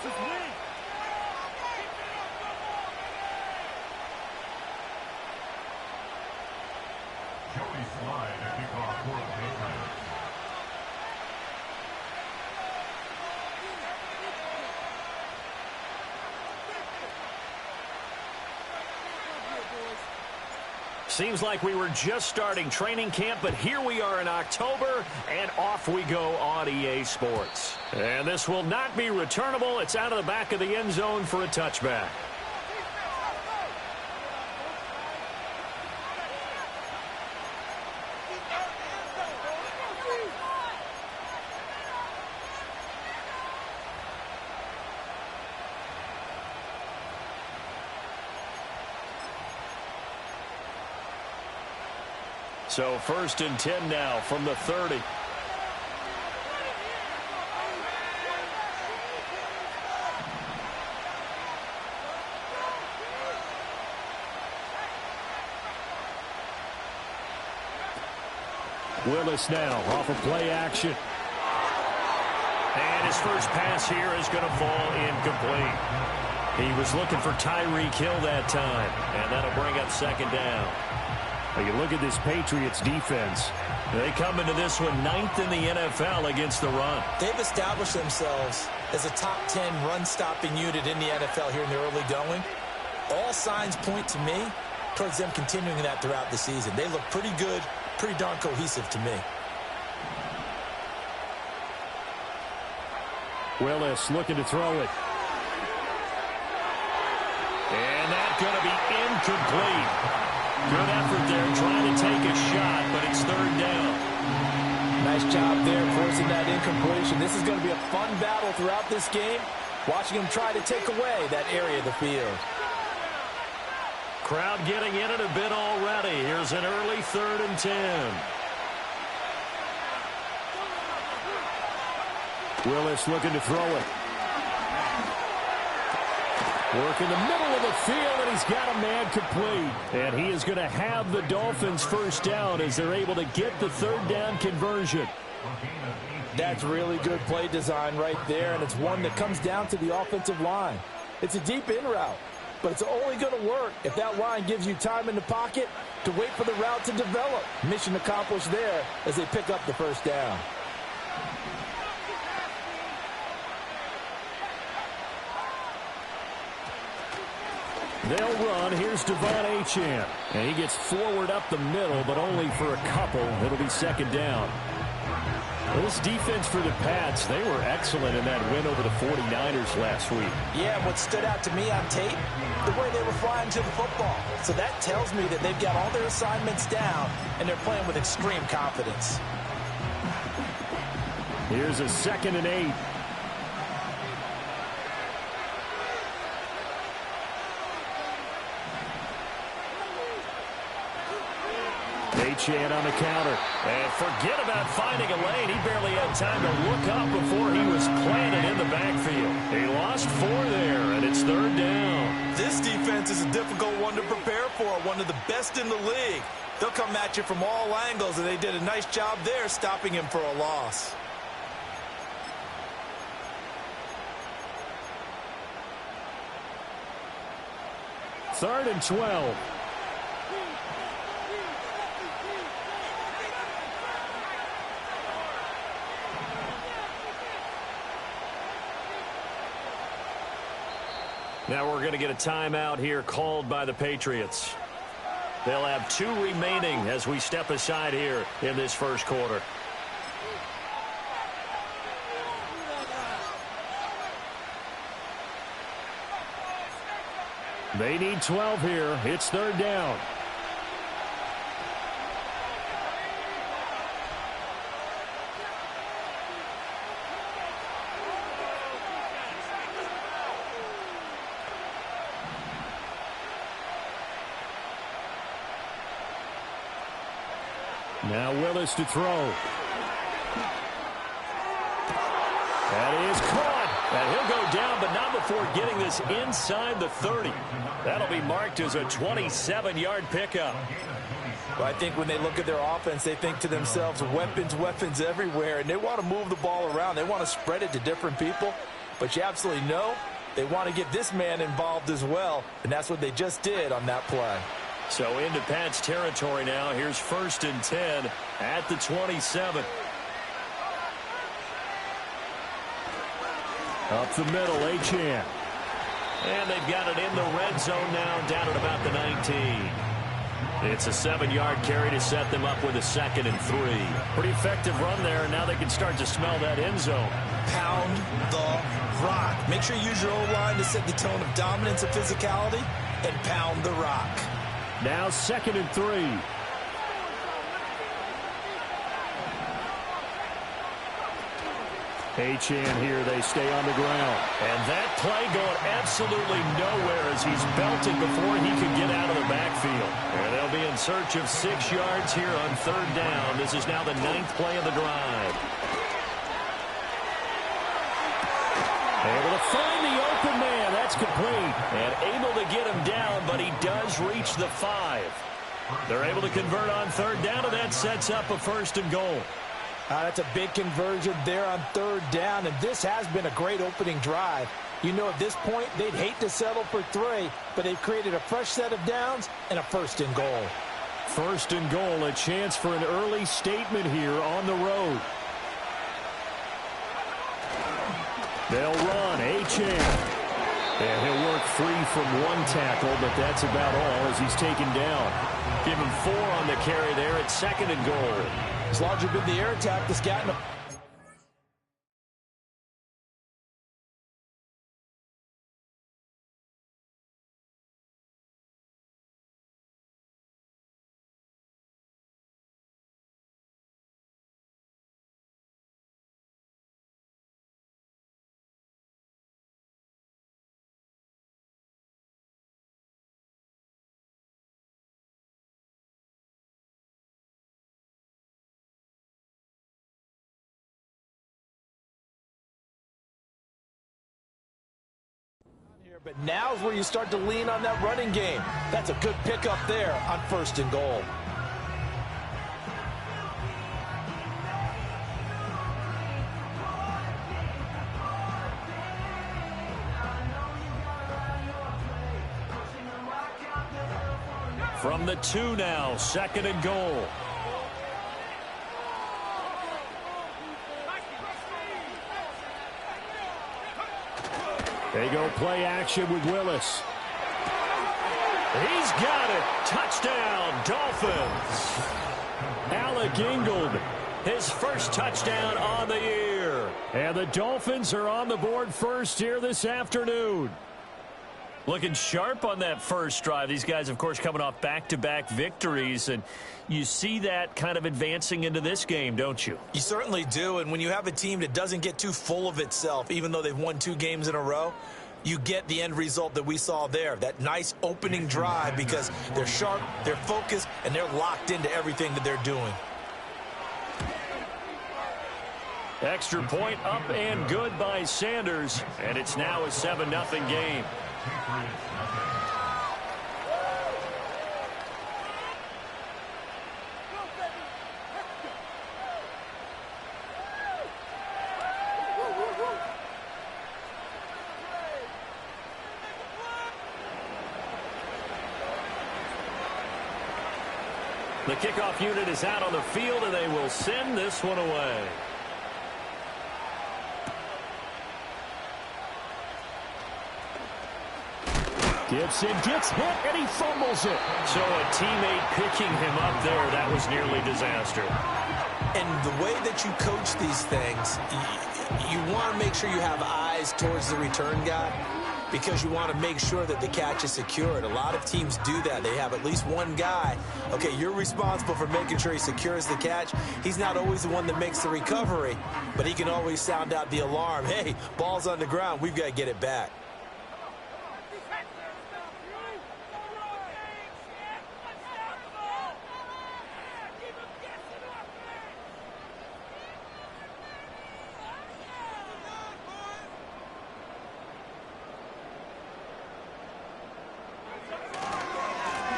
Joey Slye to kick off for the Patriots. Seems like we were just starting training camp, but here we are in October, and off we go on EA Sports. And this will not be returnable. It's out of the back of the end zone for a touchback. So 1st and 10 now from the 30. Willis now off of play action. And his first pass here is going to fall incomplete. He was looking for Tyreek Hill that time, and that'll bring up 2nd down. Now you look at this Patriots defense. They come into this one 9th in the NFL against the run. They've established themselves as a top 10 run-stopping unit in the NFL here in the early going. All signs point to me towards them continuing that throughout the season. They look pretty good, pretty darn cohesive to me. Willis looking to throw it. And that's going to be incomplete. Good effort there, trying to take a shot, but it's 3rd down. Nice job there, forcing that incompletion. This is going to be a fun battle throughout this game, watching him try to take away that area of the field. Crowd getting in it a bit already. Here's an early 3rd and 10. Willis looking to throw it. Work in the middle of the field, and he's got a man complete. And he is going to have the Dolphins' 1st down as they're able to get the 3rd down conversion. That's really good play design right there, and it's one that comes down to the offensive line. It's a deep in route, but it's only going to work if that line gives you time in the pocket to wait for the route to develop. Mission accomplished there as they pick up the 1st down. They'll run. Here's Devon Achane. And he gets forward up the middle, but only for a couple. It'll be 2nd down. Well, this defense for the Pats, they were excellent in that win over the 49ers last week. Yeah, what stood out to me on tape, the way they were flying to the football. So that tells me that they've got all their assignments down, and they're playing with extreme confidence. Here's a 2nd and 8. Achane on the counter. And forget about finding a lane. He barely had time to look up before he was planted in the backfield. He lost 4 there, and it's 3rd down. This defense is a difficult one to prepare for, one of the best in the league. They'll come at you from all angles, and they did a nice job there stopping him for a loss. Third and 12. Now we're going to get a timeout here called by the Patriots. They'll have 2 remaining as we step aside here in this 1st quarter. They need 12 here. It's 3rd down. Now Willis to throw. That is caught. And he'll go down, but not before getting this inside the 30. That'll be marked as a 27-yard pickup. Well, I think when they look at their offense, they think to themselves, weapons, weapons everywhere, and they want to move the ball around. They want to spread it to different people. but you absolutely know they want to get this man involved as well, and that's what they just did on that play. So into Pats territory now. Here's 1st and 10 at the 27. Up the middle, Achane. And they've got it in the red zone now, down at about the 19. It's a 7-yard carry to set them up with a 2nd and 3. Pretty effective run there, and now they can start to smell that end zone. Pound the rock. Make sure you use your O-line to set the tone of dominance and physicality, and pound the rock. Now 2nd and 3. Achane here, they stay on the ground. And that play going absolutely nowhere as he's belted before he could get out of the backfield. And they'll be in search of 6 yards here on 3rd down. This is now the 9th play of the drive. Able to find the open man. That's complete. And able to get him down, but he does reach the 5. They're able to convert on 3rd down, and that sets up a 1st and goal. That's a big conversion there on 3rd down, and this has been a great opening drive. You know, at this point, they'd hate to settle for 3, but they've created a fresh set of downs and a 1st and goal. 1st and goal, a chance for an early statement here on the road. They'll run, Achane. And he'll work free from 1 tackle, but that's about all as he's taken down. Give him 4 on the carry there at 2nd and goal. As long as you've been the air attack that's gotten a... But now's where you start to lean on that running game. That's a good pickup there on 1st and goal. From the 2 now, 2nd and goal. They go play action with Willis. He's got it. Touchdown, Dolphins. Alec Ingold, his first touchdown on the year. And the Dolphins are on the board first here this afternoon. Looking sharp on that first drive. These guys, of course, coming off back-to-back victories, and you see that kind of advancing into this game, don't you? You certainly do, and when you have a team that doesn't get too full of itself, even though they've won 2 games in a row, you get the end result that we saw there, that nice opening drive, because they're sharp, they're focused, and they're locked into everything that they're doing. Extra point up and good by Sanders, and it's now a 7-0 game. The kickoff unit is out on the field, and they will send this one away. Gibson gets hit, and he fumbles it. So a teammate picking him up there, that was nearly disaster. And the way that you coach these things, you want to make sure you have eyes towards the return guy, because you want to make sure that the catch is secured. A lot of teams do that. They have at least one guy. Okay, you're responsible for making sure he secures the catch. He's not always the one that makes the recovery, but he can always sound out the alarm. Hey, ball's on the ground. We've got to get it back.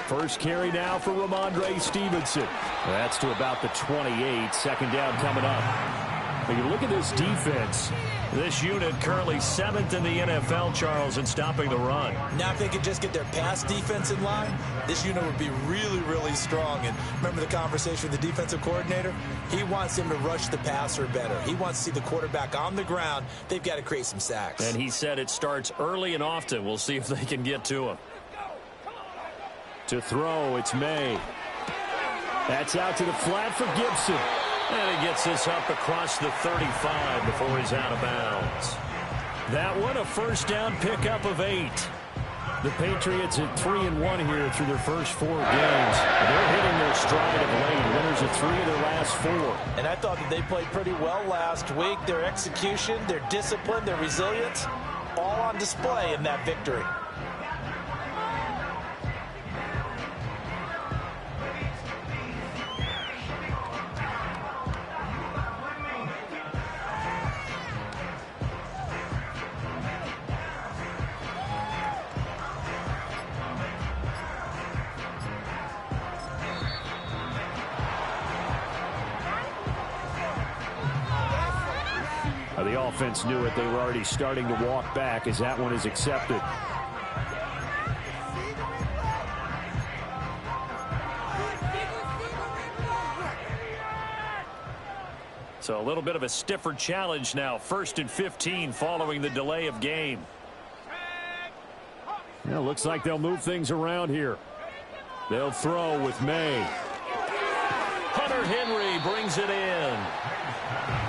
First carry now for Ramondre Stevenson. That's to about the 28. 2nd down coming up. When you look at this defense, this unit currently 7th in the NFL, Charles, in stopping the run. Now if they could just get their pass defense in line, this unit would be really, really strong. And remember the conversation with the defensive coordinator? He wants him to rush the passer better. He wants to see the quarterback on the ground. They've got to create some sacks. And he said it starts early and often. We'll see if they can get to him. To throw, it's May. That's out to the flat for Gibson. And he gets this up across the 35 before he's out of bounds. That one, a first down pickup of 8. The Patriots at 3-1 here through their first 4 games. They're hitting their stride of late. Winners of 3 of their last 4. And I thought that they played pretty well last week. Their execution, their discipline, their resilience, all on display in that victory. The offense knew it. They were already starting to walk back as that one is accepted. So a little bit of a stiffer challenge now. 1st and 15 following the delay of game. Well, looks like they'll move things around here. They'll throw with May. Hunter Henry brings it in.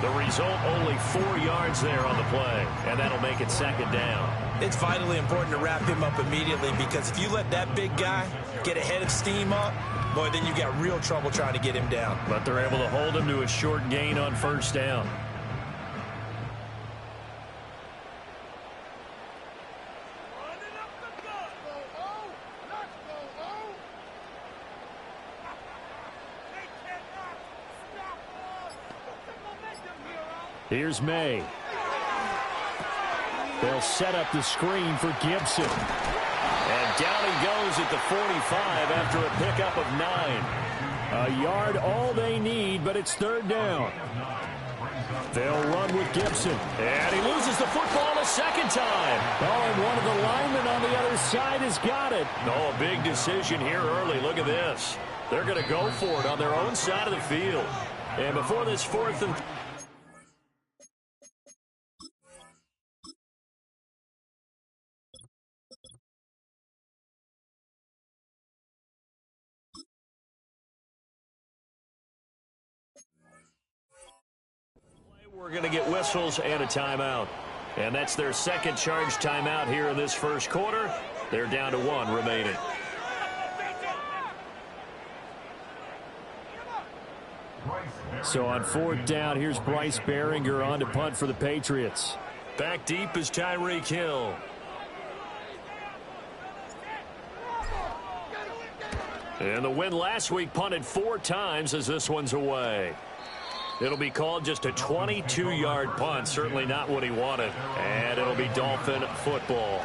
The result, only 4 yards there on the play, and that'll make it 2nd down. It's vitally important to wrap him up immediately, because if you let that big guy get ahead of steam up, boy, then you got real trouble trying to get him down. But they're able to hold him to a short gain on 1st down. Here's May. They'll set up the screen for Gibson. And down he goes at the 45 after a pickup of 9. A yard all they need, but it's 3rd down. They'll run with Gibson. And he loses the football a 2nd time. Oh, and one of the linemen on the other side has got it. Oh, a big decision here early. Look at this. They're going to go for it on their own side of the field. And before this 4th and we're going to get whistles and a timeout. And that's their 2nd charge timeout here in this 1st quarter. They're down to 1 remaining. So on 4th down, here's Bryce Baringer on to punt for the Patriots. Back deep is Tyreek Hill. And the win last week punted 4 times as this one's away. It'll be called just a 22-yard punt. Certainly not what he wanted. And it'll be Dolphin football.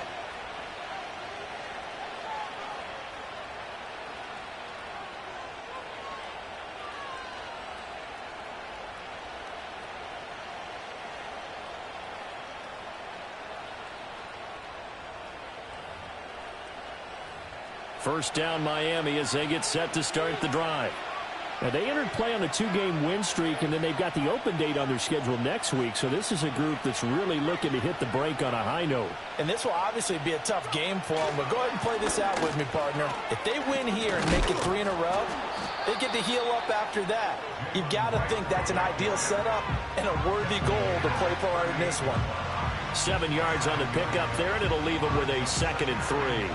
First down Miami as they get set to start the drive. Now, they entered play on a 2-game win streak, and then they've got the open date on their schedule next week. So this is a group that's really looking to hit the break on a high note. And this will obviously be a tough game for them, but go ahead and play this out with me, partner. If they win here and make it 3 in a row, they get to heal up after that. You've got to think that's an ideal setup and a worthy goal to play for in this one. 7 yards on the pickup there, and it'll leave them with a 2nd and 3.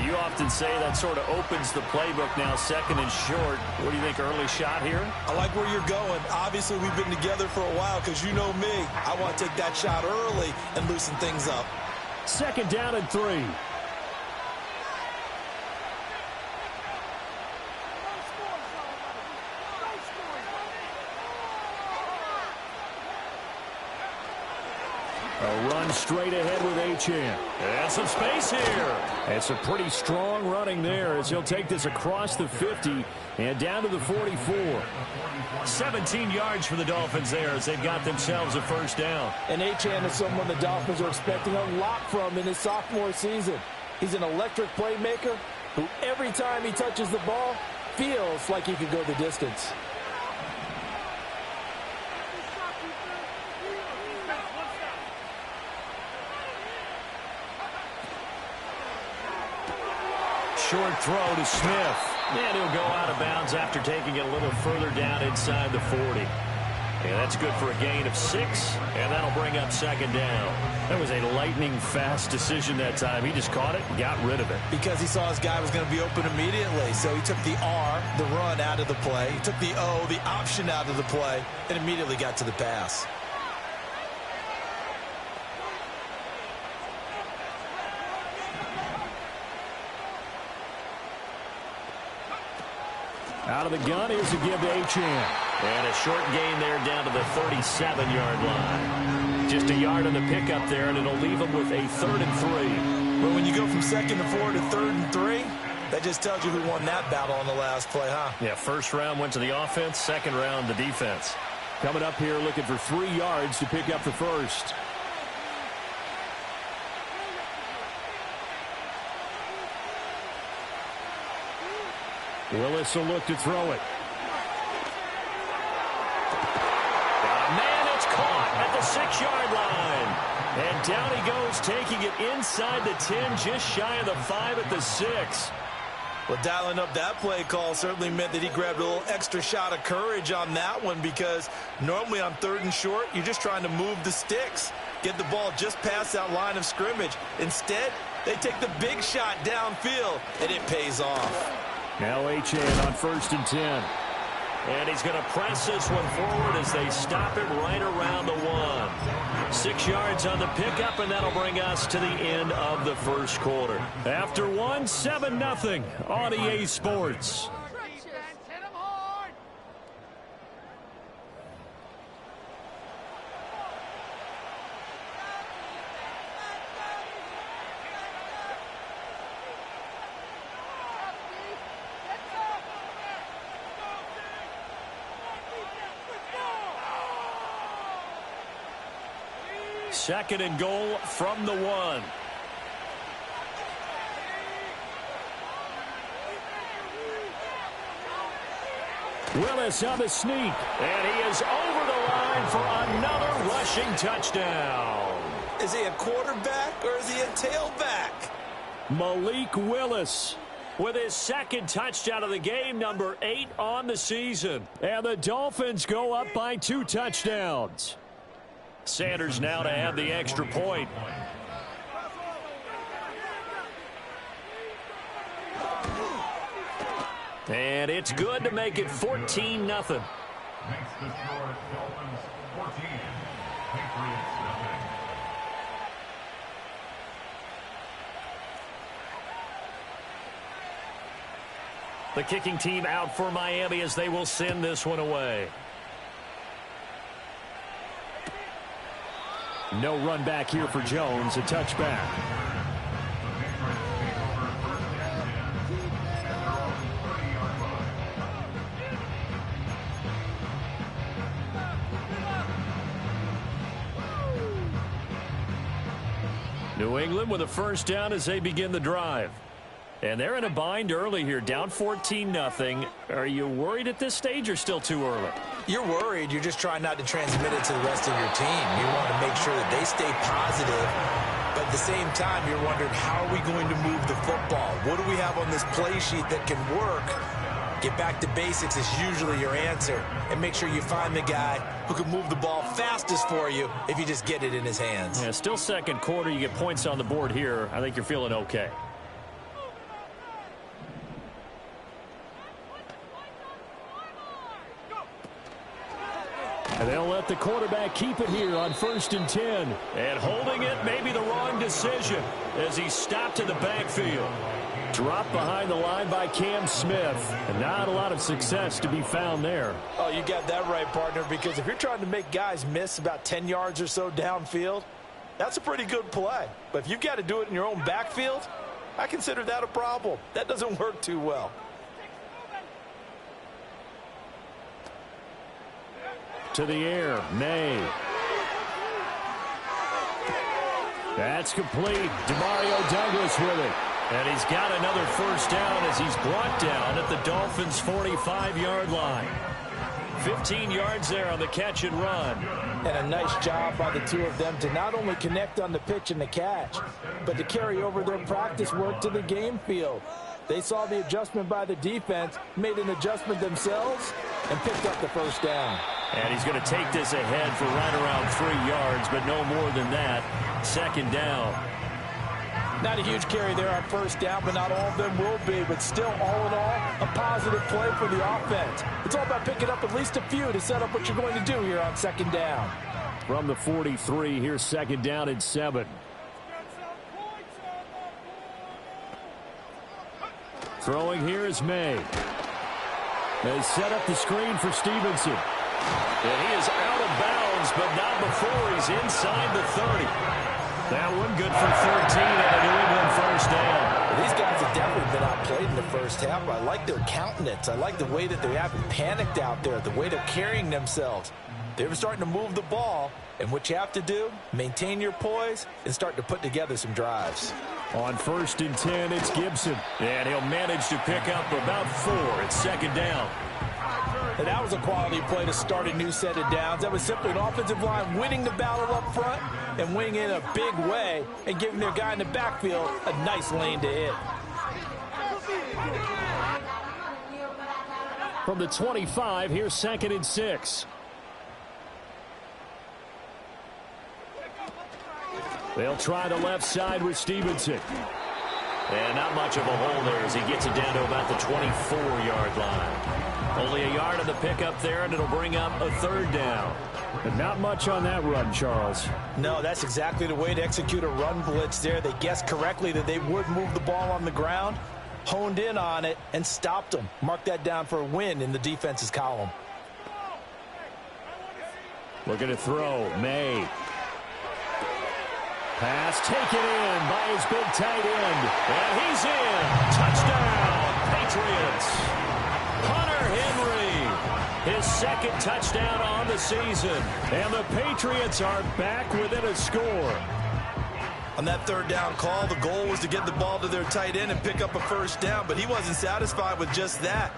You often say that sort of opens the playbook now, 2nd and short. What do you think, early shot here? I like where you're going. Obviously, we've been together for a while because you know me. I want to take that shot early and loosen things up. 2nd down and 3. A run straight ahead with Achane. And some space here. It's a pretty strong running there as he'll take this across the 50 and down to the 44. 17 yards for the Dolphins there as they've got themselves a first down. And Achane is someone the Dolphins are expecting a lot from in his sophomore season. He's an electric playmaker who every time he touches the ball feels like he could go the distance. Short throw to Smith. And he'll go out of bounds after taking it a little further down inside the 40. And that's good for a gain of 6, and that'll bring up second down. That was a lightning-fast decision that time. He just caught it and got rid of it. Because he saw his guy was going to be open immediately. So he took the R, the run, out of the play. He took the O, the option, out of the play, and immediately got to the pass. Out of the gun, here's a give to Achane. And a short gain there down to the 37-yard line. Just a yard on the pickup there, and it'll leave him with a 3rd and 3. But when you go from 2nd to 4 to 3rd and 3, that just tells you who won that battle on the last play, huh? Yeah, first round went to the offense, second round the defense. Coming up here looking for 3 yards to pick up the first. Willis will look to throw it. Got a man, it's caught at the 6-yard line. And down he goes, taking it inside the 10, just shy of the 5 at the 6. Well, dialing up that play call certainly meant that he grabbed a little extra shot of courage on that one, because normally on 3rd and short, you're just trying to move the sticks, get the ball just past that line of scrimmage. Instead, they take the big shot downfield, and it pays off. Now Achane on 1st and 10. And he's going to press this one forward as they stop it right around the 1. 6 yards on the pickup, and that'll bring us to the end of the first quarter. After 1, 7-0 on EA Sports. Second and goal from the 1. Willis on the sneak. And he is over the line for another rushing touchdown. Is he a quarterback or is he a tailback? Malik Willis with his 2nd touchdown of the game, number 8 on the season. And the Dolphins go up by 2 touchdowns. Sanders now to have the extra point. And it's good to make it 14-0. Makes the score Dolphins 14, Patriots 0. The kicking team out for Miami as they will send this one away. No run back here for Jones, a touchback. New England with a first down as they begin the drive. And they're in a bind early here, down 14-0. Are you worried at this stage or still too early? You're worried. You're just trying not to transmit it to the rest of your team. You want to make sure that they stay positive. But at the same time, you're wondering, how are we going to move the football? What do we have on this play sheet that can work? Get back to basics is usually your answer. And make sure you find the guy who can move the ball fastest for you if you just get it in his hands. Yeah, still second quarter. You get points on the board here. I think you're feeling okay. And they'll let the quarterback keep it here on 1st and 10. And holding it may be the wrong decision as he stopped in the backfield. Dropped behind the line by Cam Smith. And not a lot of success to be found there. Oh, you got that right, partner, because if you're trying to make guys miss about 10 yards or so downfield, That's a pretty good play. But if you've got to do it in your own backfield, I consider that a problem. That doesn't work too well. To the air, May. That's complete. Demario Douglas with it. And he's got another first down as he's brought down at the Dolphins' 45-yard line. 15 yards there on the catch and run. And a nice job by the two of them to not only connect on the pitch and the catch, but to carry over their practice work to the game field. They saw the adjustment by the defense, made an adjustment themselves, and picked up the first down. And he's going to take this ahead for right around 3 yards, but no more than that. Second down. Not a huge carry there on first down, but not all of them will be. But still, all in all, a positive play for the offense. It's all about picking up at least a few to set up what you're going to do here on second down. From the 43, here's second down and 7. Throwing here is May. They set up the screen for Stevenson. And he is out of bounds, but not before he's inside the 30. That one good for 13 and a New England first down. These guys have definitely been outplayed in the first half. I like their countenance. I like the way that they haven't panicked out there, the way they're carrying themselves. They were starting to move the ball, and what you have to do, maintain your poise and start to put together some drives. On first and 10, it's Gibson. And he'll manage to pick up about 4 at second down. And that was a quality play to start a new set of downs. That was simply an offensive line winning the battle up front and winning in a big way and giving their guy in the backfield a nice lane to hit. From the 25, here's second and 6. They'll try the left side with Stevenson. And not much of a hole there as he gets it down to about the 24-yard line. Only a yard on the pickup there, and it'll bring up a third down. But not much on that run, Charles. No, that's exactly the way to execute a run blitz there. They guessed correctly that they would move the ball on the ground, honed in on it, and stopped them. Mark that down for a win in the defense's column. Looking to throw, May. Pass taken in by his big tight end. And he's in. Touchdown, Patriots. Hunter Henry, his second touchdown on the season. And the Patriots are back within a score. On that third down call, the goal was to get the ball to their tight end and pick up a first down, but he wasn't satisfied with just that.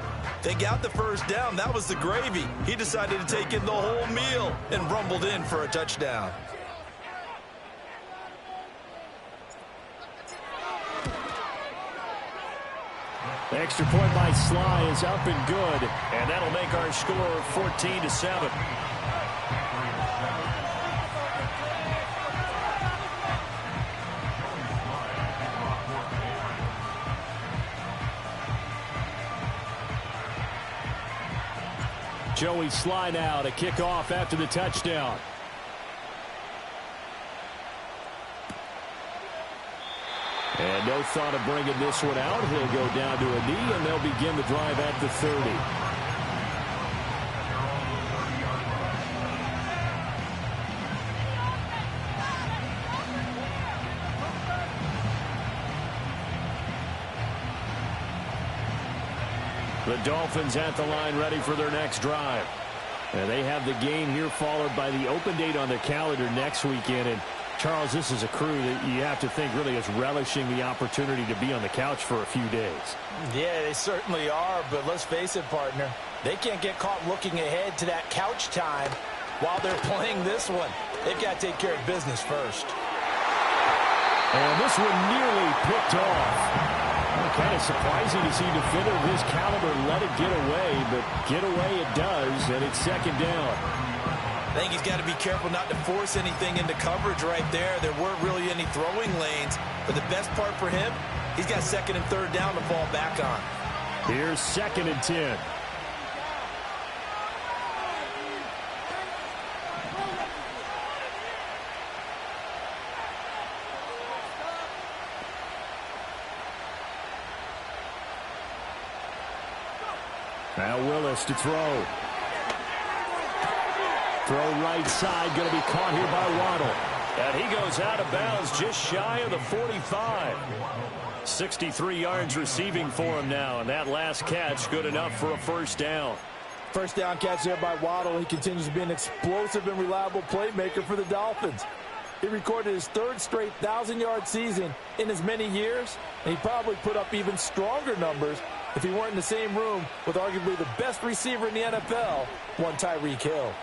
They got the first down. That was the gravy. He decided to take in the whole meal and rumbled in for a touchdown. The extra point by Sly is up and good, and that'll make our score 14-7. Joey Sly now to kick off after the touchdown. And no thought of bringing this one out. He'll go down to a knee, and they'll begin the drive at the 30. The Dolphins at the line ready for their next drive. And they have the game here followed by the open date on the calendar next weekend. And Charles, this is a crew that you have to think really is relishing the opportunity to be on the couch for a few days. Yeah, they certainly are, but let's face it, partner. They can't get caught looking ahead to that couch time while they're playing this one. They've got to take care of business first. And this one nearly picked off. Kind of surprising to see a defender of his caliber let it get away, but get away it does, and it's second down. I think he's got to be careful not to force anything into coverage right there. There weren't really any throwing lanes, but the best part for him, he's got second and third down to fall back on. Here's second and 10. Now Willis to throw. Throw right side, going to be caught here by Waddle. And he goes out of bounds just shy of the 45. 63 yards receiving for him now, and that last catch good enough for a first down. First down catch there by Waddle. He continues to be an explosive and reliable playmaker for the Dolphins. He recorded his third straight 1,000-yard season in as many years, and he probably put up even stronger numbers if he weren't in the same room with arguably the best receiver in the NFL, one Tyreek Hill.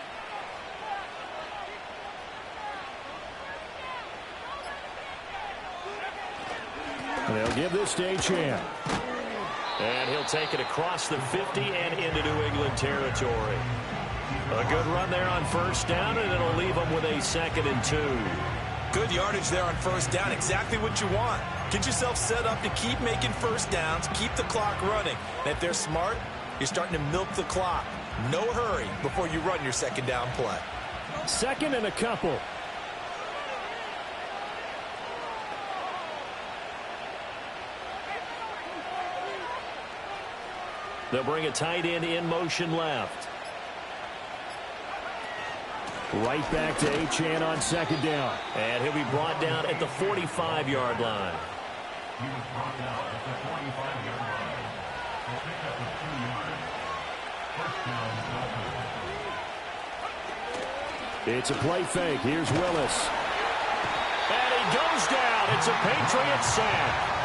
They'll give this to Achane. And he'll take it across the 50 and into New England territory. A good run there on first down, and it'll leave them with a 2nd and 2. Good yardage there on first down. Exactly what you want. Get yourself set up to keep making first downs, keep the clock running. And if they're smart, you're starting to milk the clock. No hurry before you run your second down play. 2nd and a couple. They'll bring a tight end in motion left. Right back to Achane on 2nd down. And he'll be brought down at the 45-yard line. He was brought down at the 45-yard line. He'll pick up the 2 yards. First down, Dolphins. It's a play fake. Here's Willis. And he goes down. It's a Patriot sack.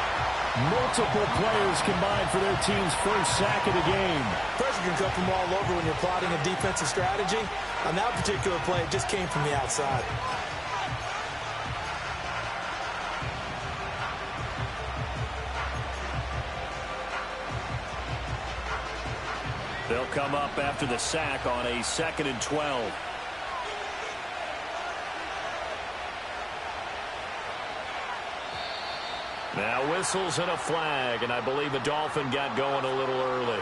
Multiple players combined for their team's first sack of the game. Pressure can come from all over when you're plotting a defensive strategy. On that particular play, it just came from the outside. They'll come up after the sack on a 2nd and 12. Now whistles and a flag, and I believe the Dolphin got going a little early.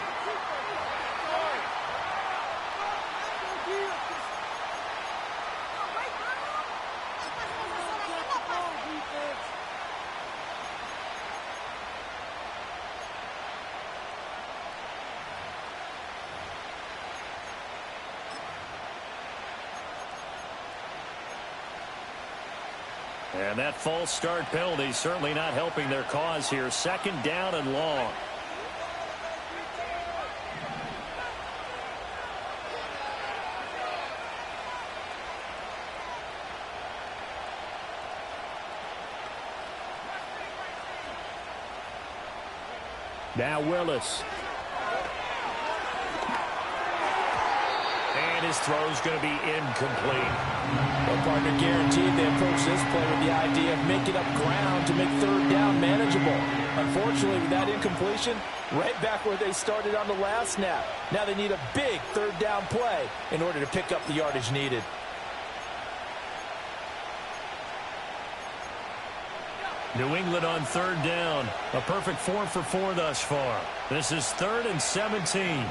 And that false start penalty certainly not helping their cause here. 2nd down and long. Now Willis. And his throw's going to be incomplete. Well, partner, guaranteed they approach this play with the idea of making up ground to make 3rd down manageable. Unfortunately, with that incompletion, right back where they started on the last snap. Now they need a big 3rd down play in order to pick up the yardage needed. New England on 3rd down. A perfect 4 for 4 thus far. This is 3rd and 17.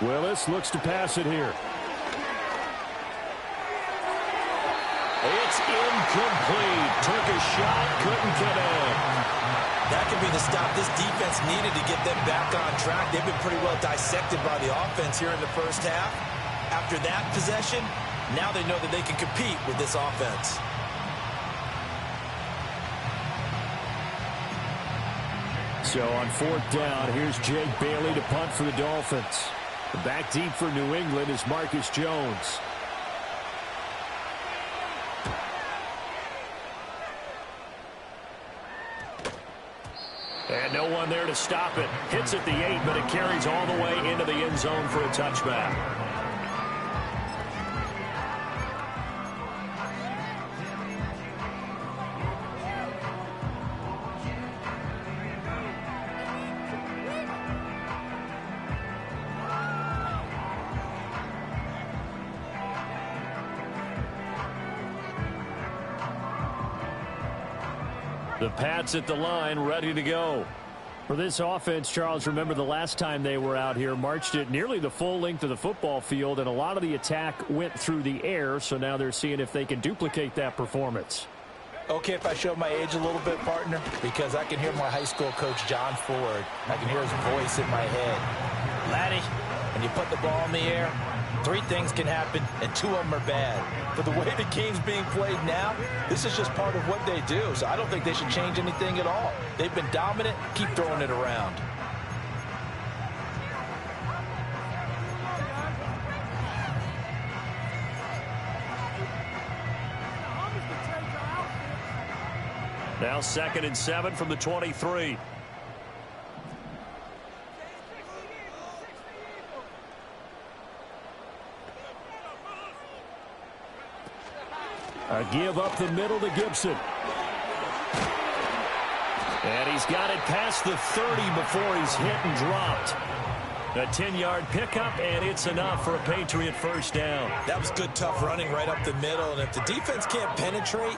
Willis looks to pass it here. It's incomplete. Took a shot, couldn't get in. That could be the stop this defense needed to get them back on track. They've been pretty well dissected by the offense here in the first half. After that possession, now they know that they can compete with this offense. So on 4th down, here's Jake Bailey to punt for the Dolphins. Back deep for New England is Marcus Jones. And no one there to stop it. Hits at the 8, but it carries all the way into the end zone for a touchback. The Pats at the line, ready to go. For this offense, Charles, remember the last time they were out here, marched it nearly the full length of the football field, and a lot of the attack went through the air, so now they're seeing if they can duplicate that performance. Okay, if I show my age a little bit, partner, because I can hear my high school coach, John Ford. I can hear his voice in my head. Laddie, when you put the ball in the air, 3 things can happen, and 2 of them are bad. But the way the game's being played now, this is just part of what they do. So I don't think they should change anything at all. They've been dominant. Keep throwing it around. Now 2nd and 7 from the 23. A give up the middle to Gibson. And he's got it past the 30 before he's hit and dropped. A 10-yard pickup, and it's enough for a Patriot first down. That was good, tough running right up the middle. And if the defense can't penetrate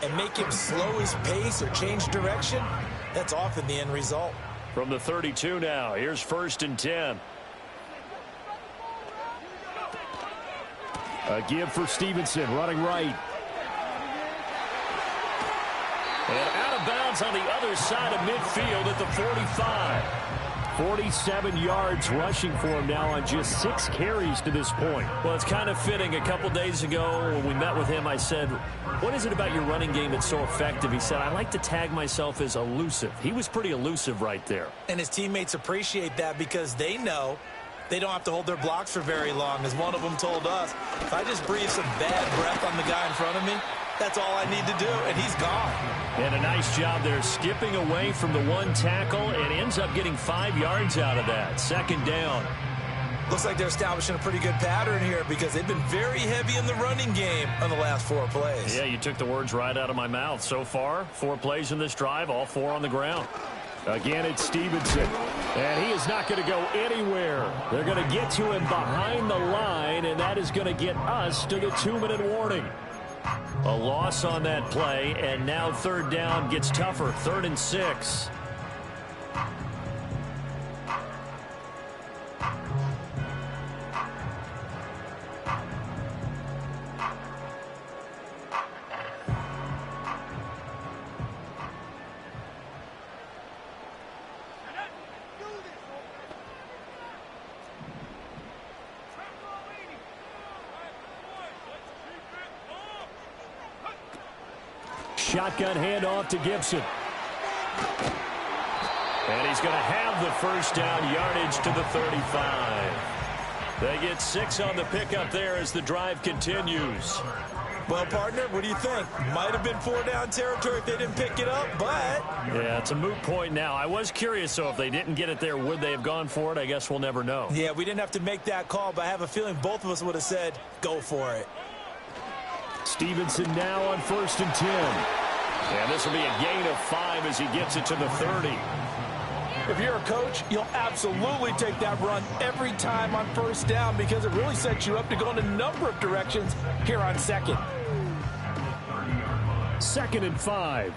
and make him slow his pace or change direction, that's often the end result. From the 32 now, here's 1st and 10. A give for Stevenson, running right. And out of bounds on the other side of midfield at the 45. 47 yards rushing for him now on just 6 carries to this point. Well, it's kind of fitting. A couple days ago when we met with him, I said, what is it about your running game that's so effective? He said, I like to tag myself as elusive. He was pretty elusive right there. And his teammates appreciate that because they know they don't have to hold their blocks for very long. As one of them told us, if I just breathe some bad breath on the guy in front of me, that's all I need to do, and he's gone. And a nice job there, skipping away from the 1 tackle, and ends up getting 5 yards out of that. 2nd down. Looks like they're establishing a pretty good pattern here because they've been very heavy in the running game on the last 4 plays. Yeah, you took the words right out of my mouth. So far, 4 plays in this drive, all 4 on the ground. Again, it's Stevenson, and he is not going to go anywhere. They're going to get to him behind the line, and that is going to get us to the 2-minute warning. A loss on that play, and now 3rd down gets tougher. 3rd and 6. Shotgun handoff to Gibson. And he's going to have the first down, yardage to the 35. They get 6 on the pickup there as the drive continues. Well, partner, what do you think? Might have been 4-down territory if they didn't pick it up, but... Yeah, it's a moot point now. I was curious, so if they didn't get it there, would they have gone for it? I guess we'll never know. Yeah, we didn't have to make that call, but I have a feeling both of us would have said, go for it. Stevenson now on 1st and 10. And this will be a gain of 5 as he gets it to the 30. If you're a coach, you'll absolutely take that run every time on 1st down because it really sets you up to go in a number of directions here on 2nd. 2nd and 5.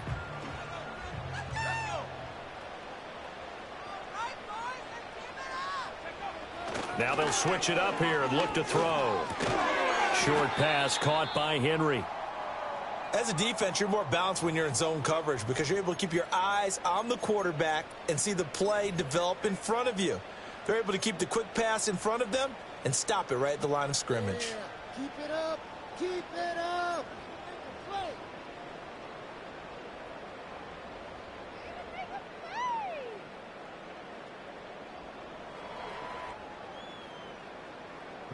Now they'll switch it up here and look to throw. Short pass caught by Henry. As a defense, you're more balanced when you're in zone coverage because you're able to keep your eyes on the quarterback and see the play develop in front of you. They're able to keep the quick pass in front of them and stop it right at the line of scrimmage. Yeah. Keep it up. Keep it up. Play.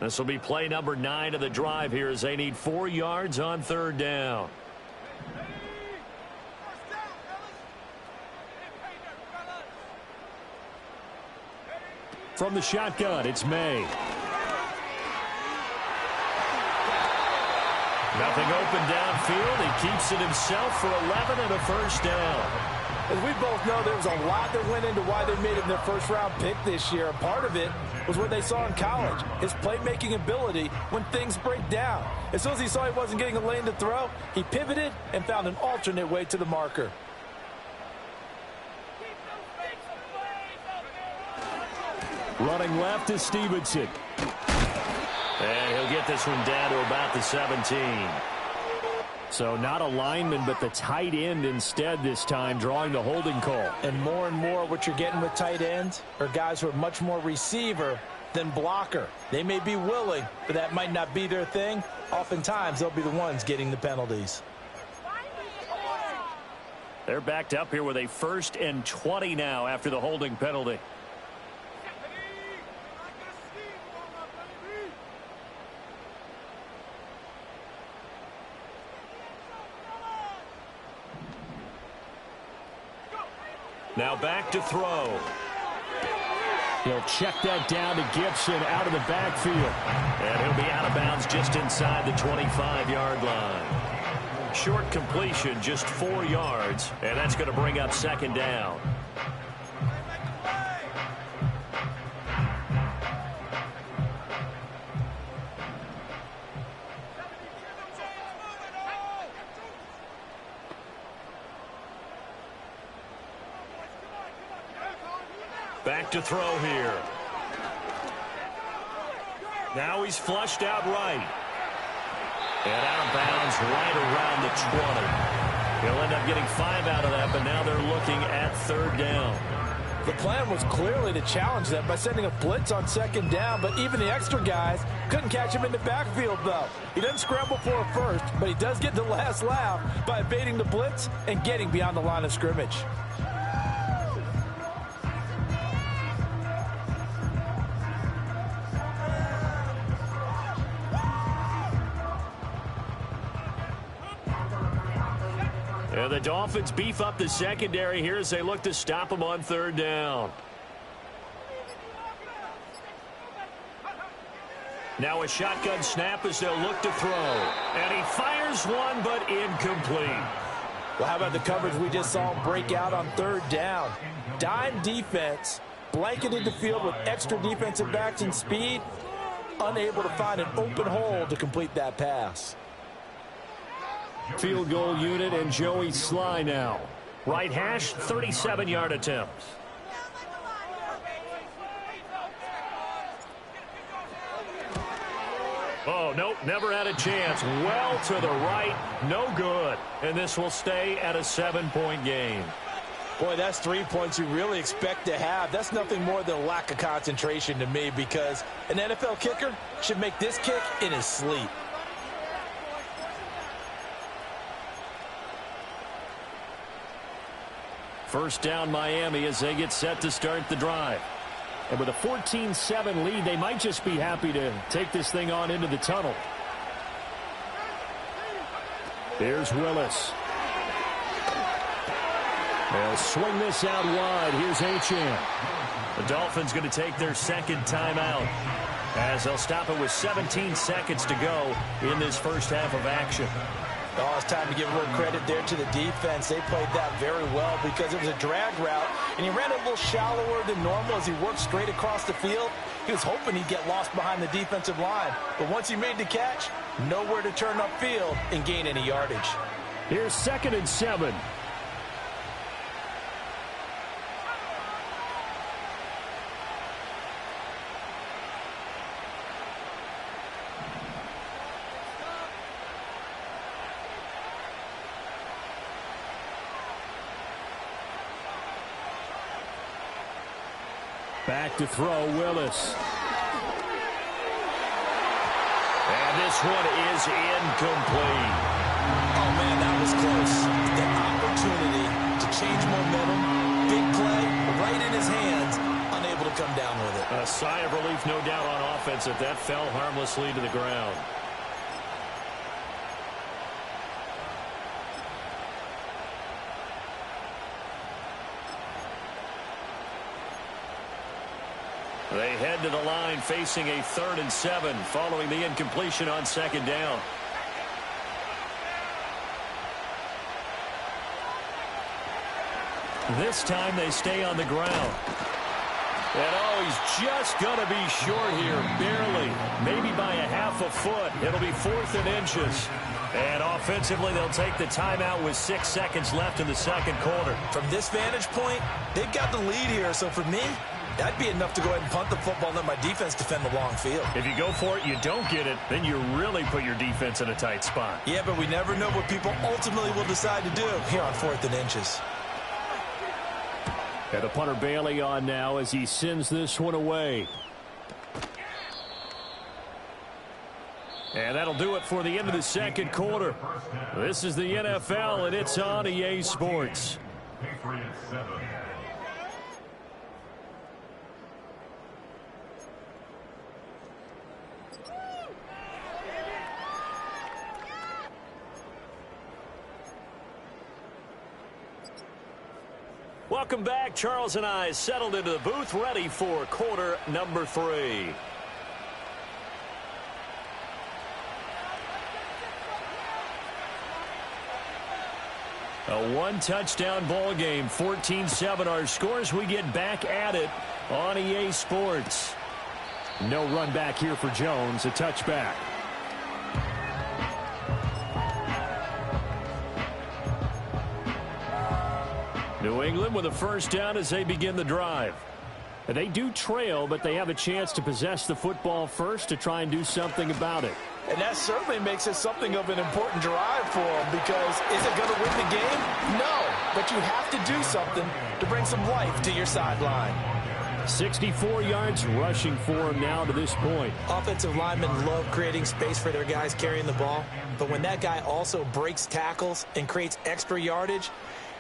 This will be play number 9 of the drive here as they need 4 yards on 3rd down. From the shotgun, it's May. Nothing open downfield. He keeps it himself for 11 and a first down. As we both know, there was a lot that went into why they made him their first-round pick this year. Part of it was what they saw in college, his playmaking ability when things break down. As soon as he saw he wasn't getting a lane to throw, he pivoted and found an alternate way to the marker. Running left is Stevenson. And he'll get this one down to about the 17. So not a lineman, but the tight end instead this time, drawing the holding call. And more what you're getting with tight ends are guys who are much more receiver than blocker. They may be willing, but that might not be their thing. Oftentimes, they'll be the ones getting the penalties. They're backed up here with a 1st and 20 now after the holding penalty. Now back to throw. He'll check that down to Gibson out of the backfield. And he'll be out of bounds just inside the 25-yard line. Short completion, just 4 yards, and that's going to bring up 2nd down. Back to throw here. Now he's flushed out right. And out of bounds right around the 20. He'll end up getting 5 out of that, but now they're looking at 3rd down. The plan was clearly to challenge them by sending a blitz on 2nd down, but even the extra guys couldn't catch him in the backfield, though. He doesn't scramble for a first, but he does get the last laugh by evading the blitz and getting beyond the line of scrimmage. And the Dolphins beef up the secondary here as they look to stop him on 3rd down. Now a shotgun snap as they'll look to throw. And he fires one, but incomplete. Well, how about the coverage we just saw break out on 3rd down? Dime defense, blanketed the field with extra defensive backs and speed, unable to find an open hole to complete that pass. Field goal unit and Joey Sly now. Right hash, 37-yard attempt. Oh, nope, never had a chance. Well to the right, no good. And this will stay at a 7-point game. Boy, that's 3 points you really expect to have. That's nothing more than a lack of concentration to me, because an NFL kicker should make this kick in his sleep. First down Miami as they get set to start the drive. And with a 14-7 lead, they might just be happy to take this thing on into the tunnel. Here's Willis. They'll swing this out wide. Here's Achane. The Dolphins going to take their 2nd timeout as they'll stop it with 17 seconds to go in this first half of action. Oh, it's time to give a little credit there to the defense. They played that very well because it was a drag route, and he ran a little shallower than normal as he worked straight across the field. He was hoping he'd get lost behind the defensive line, but once he made the catch, nowhere to turn upfield and gain any yardage. Here's 2nd and 7. Back to throw, Willis. And this one is incomplete. Oh, man, that was close. The opportunity to change momentum, big play, right in his hands, unable to come down with it. A sigh of relief, no doubt, on offense if that fell harmlessly to the ground. They head to the line facing a 3rd and 7 following the incompletion on 2nd down. This time they stay on the ground. And oh, he's just going to be short here, barely, maybe by a half a foot. It'll be 4th and inches. And offensively, they'll take the timeout with 6 seconds left in the 2nd quarter. From this vantage point, they've got the lead here, so for me, That'd be enough to go ahead and punt the football and let my defense defend the long field. If you go for it, you don't get it, then you really put your defense in a tight spot. Yeah, but we never know what people ultimately will decide to do here on 4th and inches. And the punter Bailey on now as he sends this one away. And that'll do it for the end of the second quarter. This is the NFL, and it's on EA Sports. Patriots 7. Welcome back. Charles and I settled into the booth, ready for quarter number 3. A one-touchdown ball game, 14-7 our scores. We get back at it on EA Sports. No run back here for Jones, a touchback. New England with a first down as they begin the drive. They do trail, but they have a chance to possess the football first to try and do something about it. And that certainly makes it something of an important drive for them, because is it going to win the game? No, but you have to do something to bring some life to your sideline. 64 yards rushing for him now to this point. Offensive linemen love creating space for their guys carrying the ball, but when that guy also breaks tackles and creates extra yardage,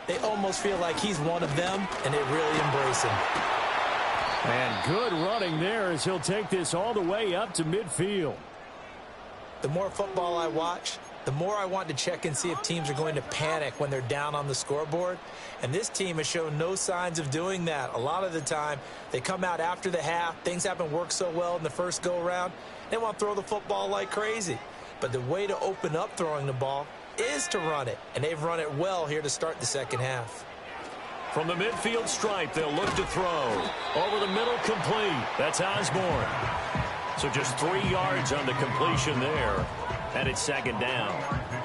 they almost feel like he's one of them, and they really embrace him. And good running there as he'll take this all the way up to midfield. The more football I watch, the more I want to check and see if teams are going to panic when they're down on the scoreboard. And this team has shown no signs of doing that. A lot of the time, they come out after the half. Things haven't worked so well in the first go-around. They want to throw the football like crazy. But the way to open up throwing the ball is to run it. And they've run it well here to start the second half. From the midfield stripe, they'll look to throw. Over the middle, complete. That's Osborne. So just 3 yards on the completion there. And it's second down.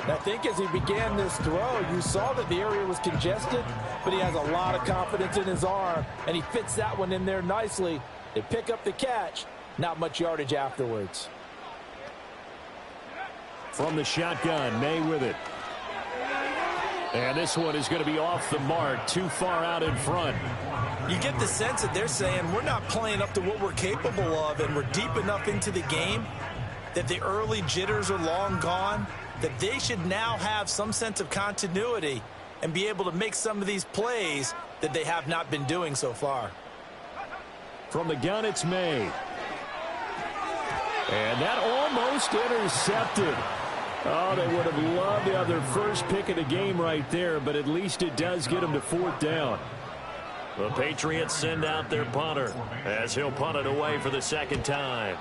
I think as he began this throw, you saw that the area was congested, but he has a lot of confidence in his arm, and he fits that one in there nicely. They pick up the catch, not much yardage afterwards. From the shotgun, May with it. And this one is going to be off the mark, too far out in front. You get the sense that they're saying we're not playing up to what we're capable of, and we're deep enough into the game that the early jitters are long gone, that they should now have some sense of continuity and be able to make some of these plays that they have not been doing so far. From the gun, it's May. And that almost intercepted. Oh, they would have loved to have their first pick of the game right there, but at least it does get them to fourth down. The Patriots send out their punter as he'll punt it away for the second time.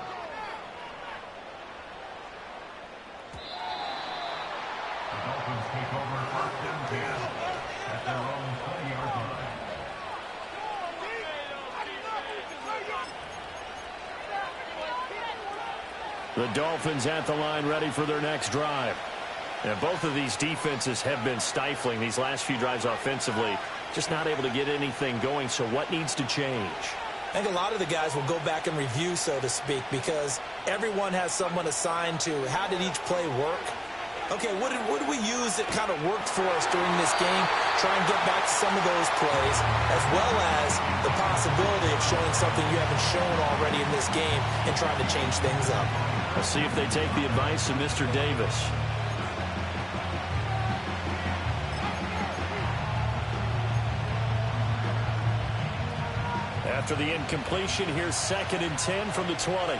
The Dolphins take over 1st and 10 at their own 20-yard line. The Dolphins at the line, ready for their next drive. And both of these defenses have been stifling these last few drives offensively. Just not able to get anything going, so what needs to change? I think a lot of the guys will go back and review, so to speak, because everyone has someone assigned to how did each play work. Okay, what did we use that kind of worked for us during this game? Try and get back to some of those plays, as well as the possibility of showing something you haven't shown already in this game and trying to change things up. Let's see if they take the advice of Mr. Davis. After the incompletion, here's 2nd and 10 from the 20.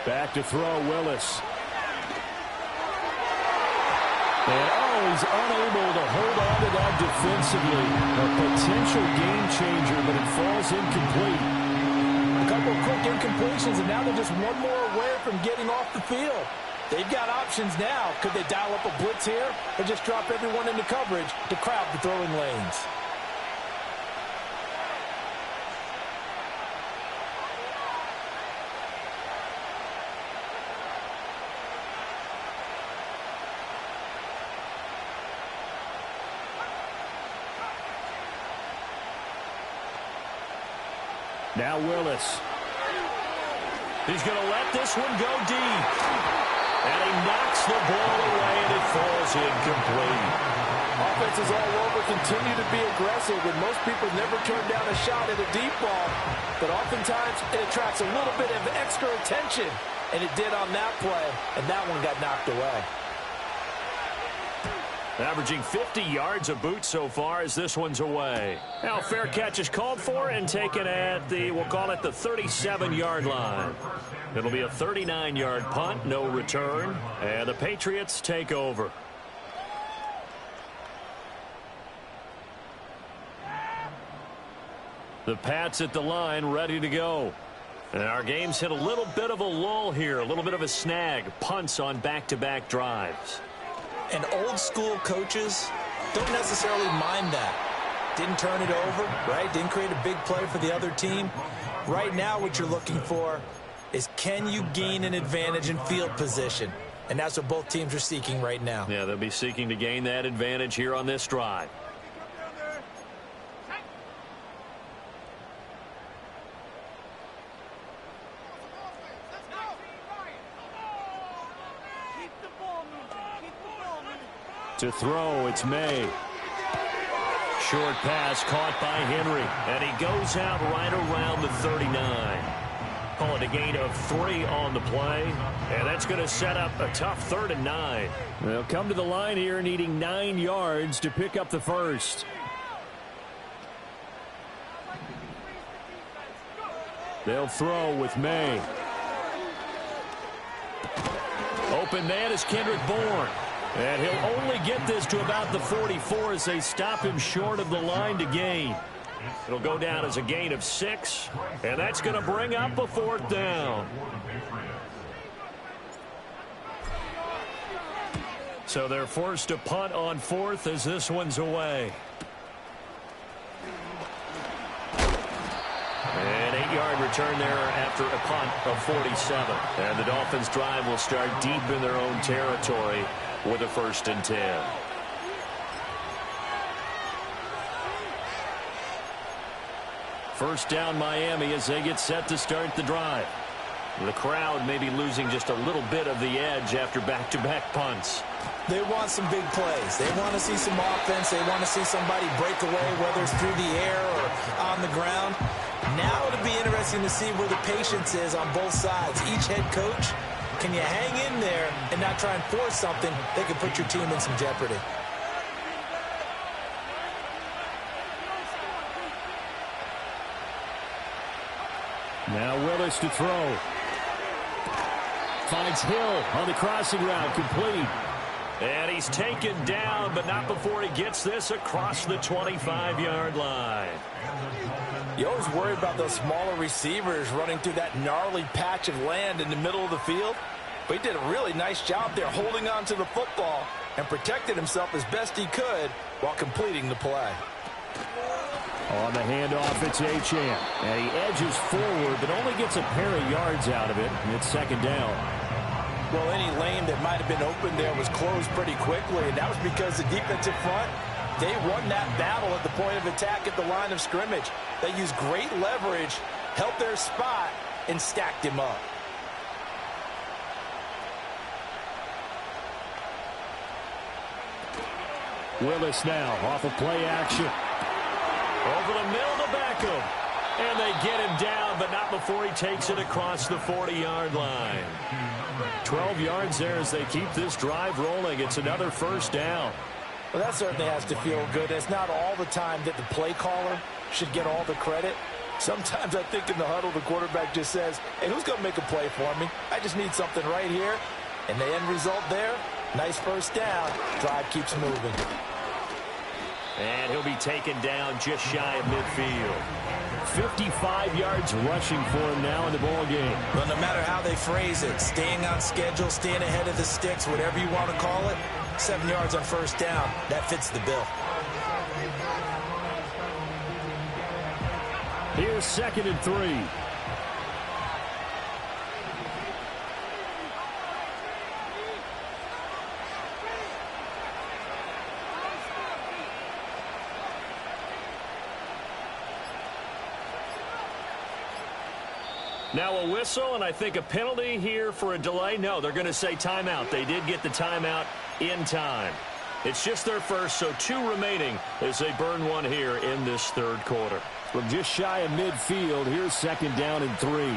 Back to throw, Willis. And, he's unable to hold on to that defensively. A potential game changer, but it falls incomplete. A couple of quick incompletions, and now they're just one more away from getting off the field. They've got options now. Could they dial up a blitz here or just drop everyone into coverage to crowd the throwing lanes? Now Willis. He's going to let this one go deep. And he knocks the ball away, and it falls incomplete. Offenses all over continue to be aggressive, and most people never turn down a shot at a deep ball. But oftentimes, it attracts a little bit of extra attention. And it did on that play, and that one got knocked away. Averaging 50 yards a boot so far as this one's away. Now fair catch is called for and taken at the, we'll call it the 37-yard line. It'll be a 39-yard punt, no return, and the Patriots take over. The Pats at the line, ready to go. And our game's hit a little bit of a lull here, a little bit of a snag. Punts on back-to-back drives. And old school coaches don't necessarily mind that. Didn't turn it over, right? Didn't create a big play for the other team. Right now what you're looking for is, can you gain an advantage in field position? And that's what both teams are seeking right now. Yeah, they'll be seeking to gain that advantage here on this drive. To throw, it's May. Short pass caught by Henry, and he goes out right around the 39. Call it a gain of 3 on the play, and that's going to set up a tough 3rd and 9. They'll come to the line here needing 9 yards to pick up the first. They'll throw with May. Open man is Kendrick Bourne. And he'll only get this to about the 44 as they stop him short of the line to gain. It'll go down as a gain of 6, and that's going to bring up a 4th down. So they're forced to punt on 4th as this one's away. An 8-yard return there after a punt of 47. And the Dolphins' drive will start deep in their own territory with a 1st and 10. First down Miami as they get set to start the drive. The crowd may be losing just a little bit of the edge after back-to-back punts. They want some big plays. They want to see some offense. They want to see somebody break away, whether it's through the air or on the ground. Now it'll be interesting to see where the patience is on both sides. Each head coach, can you hang in there and not try and force something that could put your team in some jeopardy? Now Willis to throw. Finds Hill on the crossing route, complete. And he's taken down, but not before he gets this across the 25-yard line. You always worry about those smaller receivers running through that gnarly patch of land in the middle of the field. But he did a really nice job there holding on to the football and protected himself as best he could while completing the play. On the handoff, it's Achane. And he edges forward, but only gets a pair of yards out of it. And it's 2nd down. Well, any lane that might have been open there was closed pretty quickly, and that was because the defensive front, they won that battle at the point of attack at the line of scrimmage. They used great leverage, held their spot, and stacked him up. Willis now off of play action. Over the middle to Beckham. And they get him down, but not before he takes it across the 40-yard line. 12 yards there as they keep this drive rolling. It's another 1st down. Well, that certainly has to feel good. It's not all the time that the play caller should get all the credit. Sometimes I think in the huddle, the quarterback just says, hey, who's going to make a play for me? I just need something right here. And the end result there, nice 1st down. Drive keeps moving. And he'll be taken down just shy of midfield. 55 yards rushing for him now in the ball game. Well, no matter how they phrase it, staying on schedule, staying ahead of the sticks, whatever you want to call it, 7 yards on 1st down, that fits the bill. Here's 2nd and 3. Now a whistle, and I think a penalty here for a delay. No, they're going to say timeout. They did get the timeout in time. It's just their first, so 2 remaining as they burn one here in this third quarter. From just shy of midfield, here's 2nd down and 3.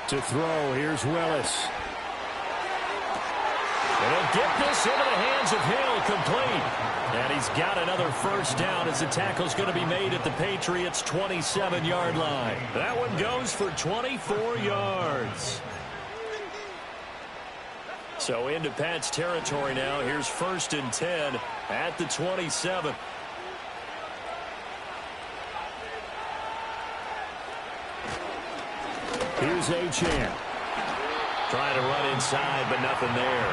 To throw, here's Willis. And he'll get this into the hands of Hill, complete. And he's got another first down as the tackle's going to be made at the Patriots' 27-yard line. That one goes for 24 yards. So into Pat's territory now. Here's 1st and 10 at the 27. Here's Achane. Trying to run inside, but nothing there.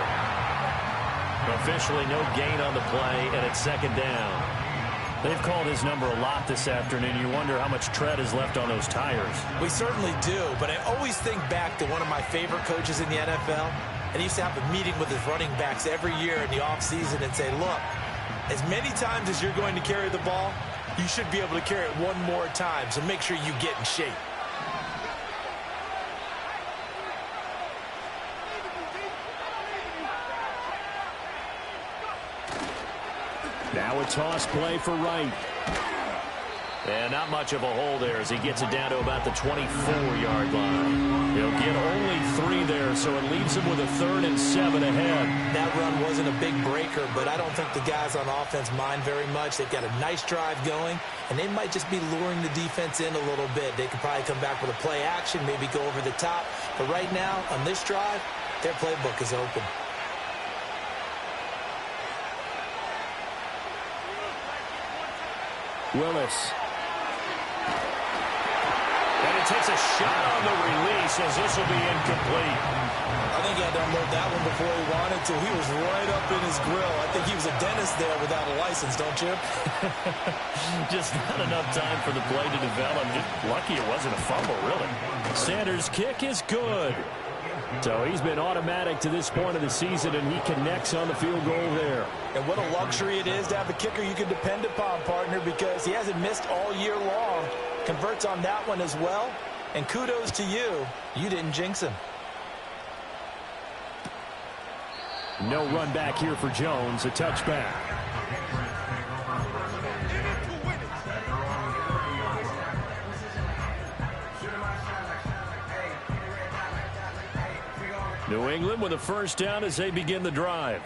Officially no gain on the play, and it's 2nd down. They've called his number a lot this afternoon. You wonder how much tread is left on those tires. We certainly do, but I always think back to one of my favorite coaches in the NFL. And he used to have a meeting with his running backs every year in the offseason and say, look, as many times as you're going to carry the ball, you should be able to carry it one more time, so make sure you get in shape. Now a toss play for Wright. And not much of a hole there as he gets it down to about the 24-yard line. He'll get only 3 there, so it leaves him with a 3rd and 7 ahead. That run wasn't a big breaker, but I don't think the guys on offense mind very much. They've got a nice drive going, and they might just be luring the defense in a little bit. They could probably come back with a play action, maybe go over the top. But right now, on this drive, their playbook is open. Willis. And he takes a shot on the release as this will be incomplete. I think he had to unload that one before he wanted to. He was right up in his grill. I think he was a dentist there without a license, don't you? Just not enough time for the play to develop. Just lucky it wasn't a fumble, really. Sanders' kick is good. So he's been automatic to this point of the season, and he connects on the field goal there. And what a luxury it is to have a kicker you can depend upon, partner, because he hasn't missed all year long. Converts on that one as well. And kudos to you. You didn't jinx him. No run back here for Jones. A touchback. New England with a first down as they begin the drive.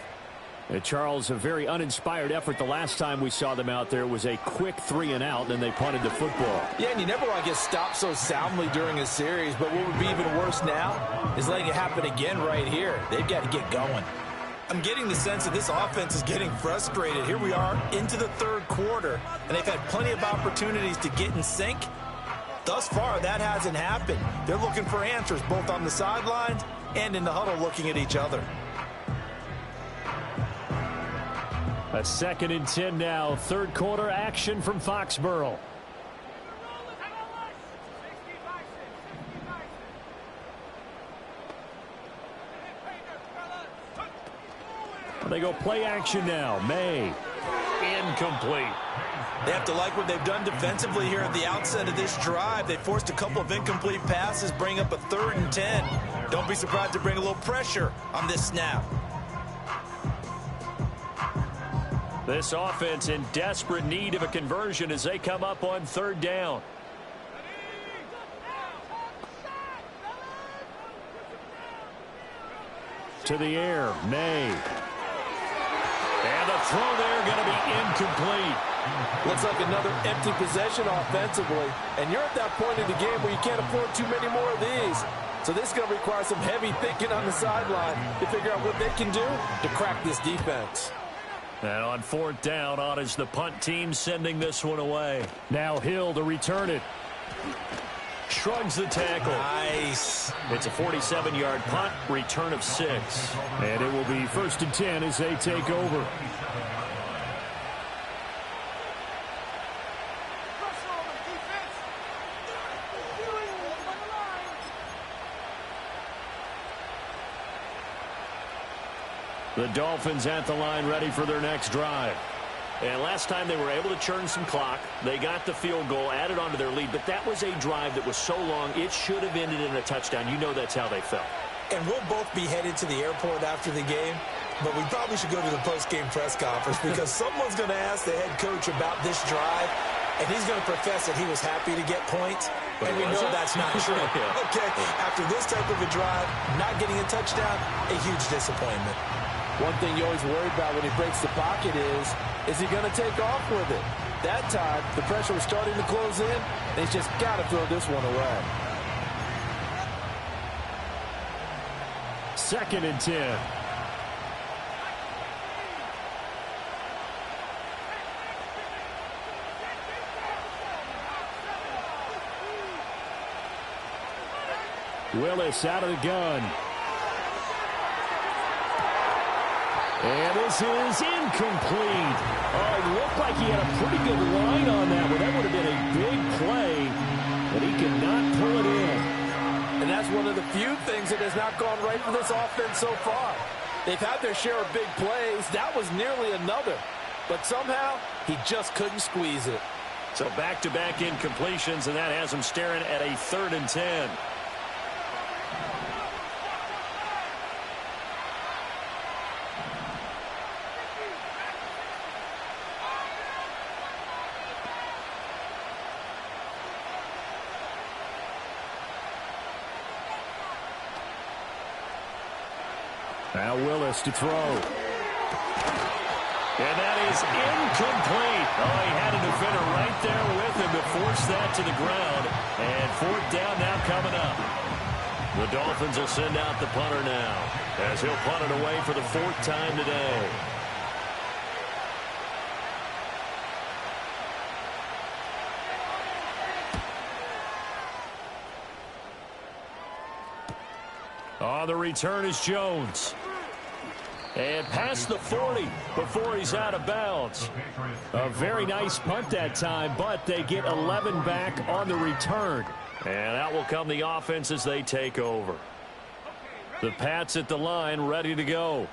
Charles, a very uninspired effort. The last time we saw them out there was a quick 3-and-out, and they punted the football. Yeah, and you never want to get stopped so soundly during a series, but what would be even worse now is letting it happen again right here. They've got to get going. I'm getting the sense that this offense is getting frustrated. Here we are into the third quarter, and they've had plenty of opportunities to get in sync. Thus far, that hasn't happened. They're looking for answers both on the sidelines and in the huddle looking at each other. A 2nd and 10 now. Third quarter action from Foxborough. They go play action now. May. Incomplete. They have to like what they've done defensively here at the outset of this drive. They forced a couple of incomplete passes, bring up a 3rd and 10. Don't be surprised to bring a little pressure on this snap. This offense in desperate need of a conversion as they come up on 3rd down. To the air, May. And the throw there going to be incomplete. Looks like another empty possession offensively. And you're at that point in the game where you can't afford too many more of these. So this is going to require some heavy thinking on the sideline to figure out what they can do to crack this defense. And on 4th down, on is the punt team sending this one away. Now Hill to return it. Shrugs the tackle. Nice. It's a 47-yard punt, return of 6. And it will be 1st and 10 as they take over. The Dolphins at the line ready for their next drive. And last time they were able to churn some clock. They got the field goal, added on to their lead. But that was a drive that was so long, it should have ended in a touchdown. You know that's how they felt. And we'll both be headed to the airport after the game. But we probably should go to the post-game press conference because someone's going to ask the head coach about this drive. And he's going to profess that he was happy to get points. And we know that's not true. Yeah. Okay, after this type of a drive, not getting a touchdown, a huge disappointment. One thing you always worry about when he breaks the pocket is he going to take off with it? That time, the pressure was starting to close in, and he's just got to throw this one away. 2nd and 10. Willis out of the gun. And this is incomplete. Oh, it looked like he had a pretty good line on that one. That would have been a big play, but he could not pull it in. And that's one of the few things that has not gone right for this offense so far. They've had their share of big plays. That was nearly another. But somehow, he just couldn't squeeze it. So back-to-back incompletions, and that has him staring at a 3rd and 10. Now Willis to throw. And that is incomplete. Oh, he had a defender right there with him to force that to the ground. And 4th down now coming up. The Dolphins will send out the punter now as he'll punt it away for the 4th time today. On the return is Jones. And past the 40 before he's out of bounds. A very nice punt that time, but they get 11 back on the return. And out will come the offense as they take over. The Pats at the line ready to go.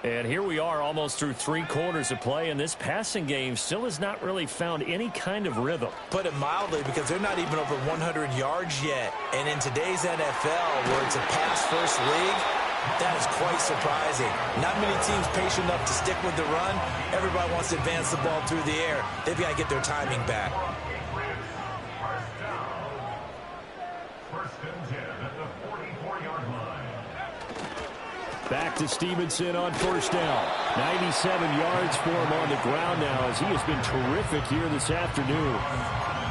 And here we are almost through 3 quarters of play, and this passing game still has not really found any kind of rhythm. Put it mildly, because they're not even over 100 yards yet. And in today's NFL, where it's a pass-first league, that is quite surprising. Not many teams patient enough to stick with the run. Everybody wants to advance the ball through the air. They've got to get their timing back. First and 10 at the 44-yard line. Back to Stevenson on 1st down. 97 yards for him on the ground now as he has been terrific here this afternoon.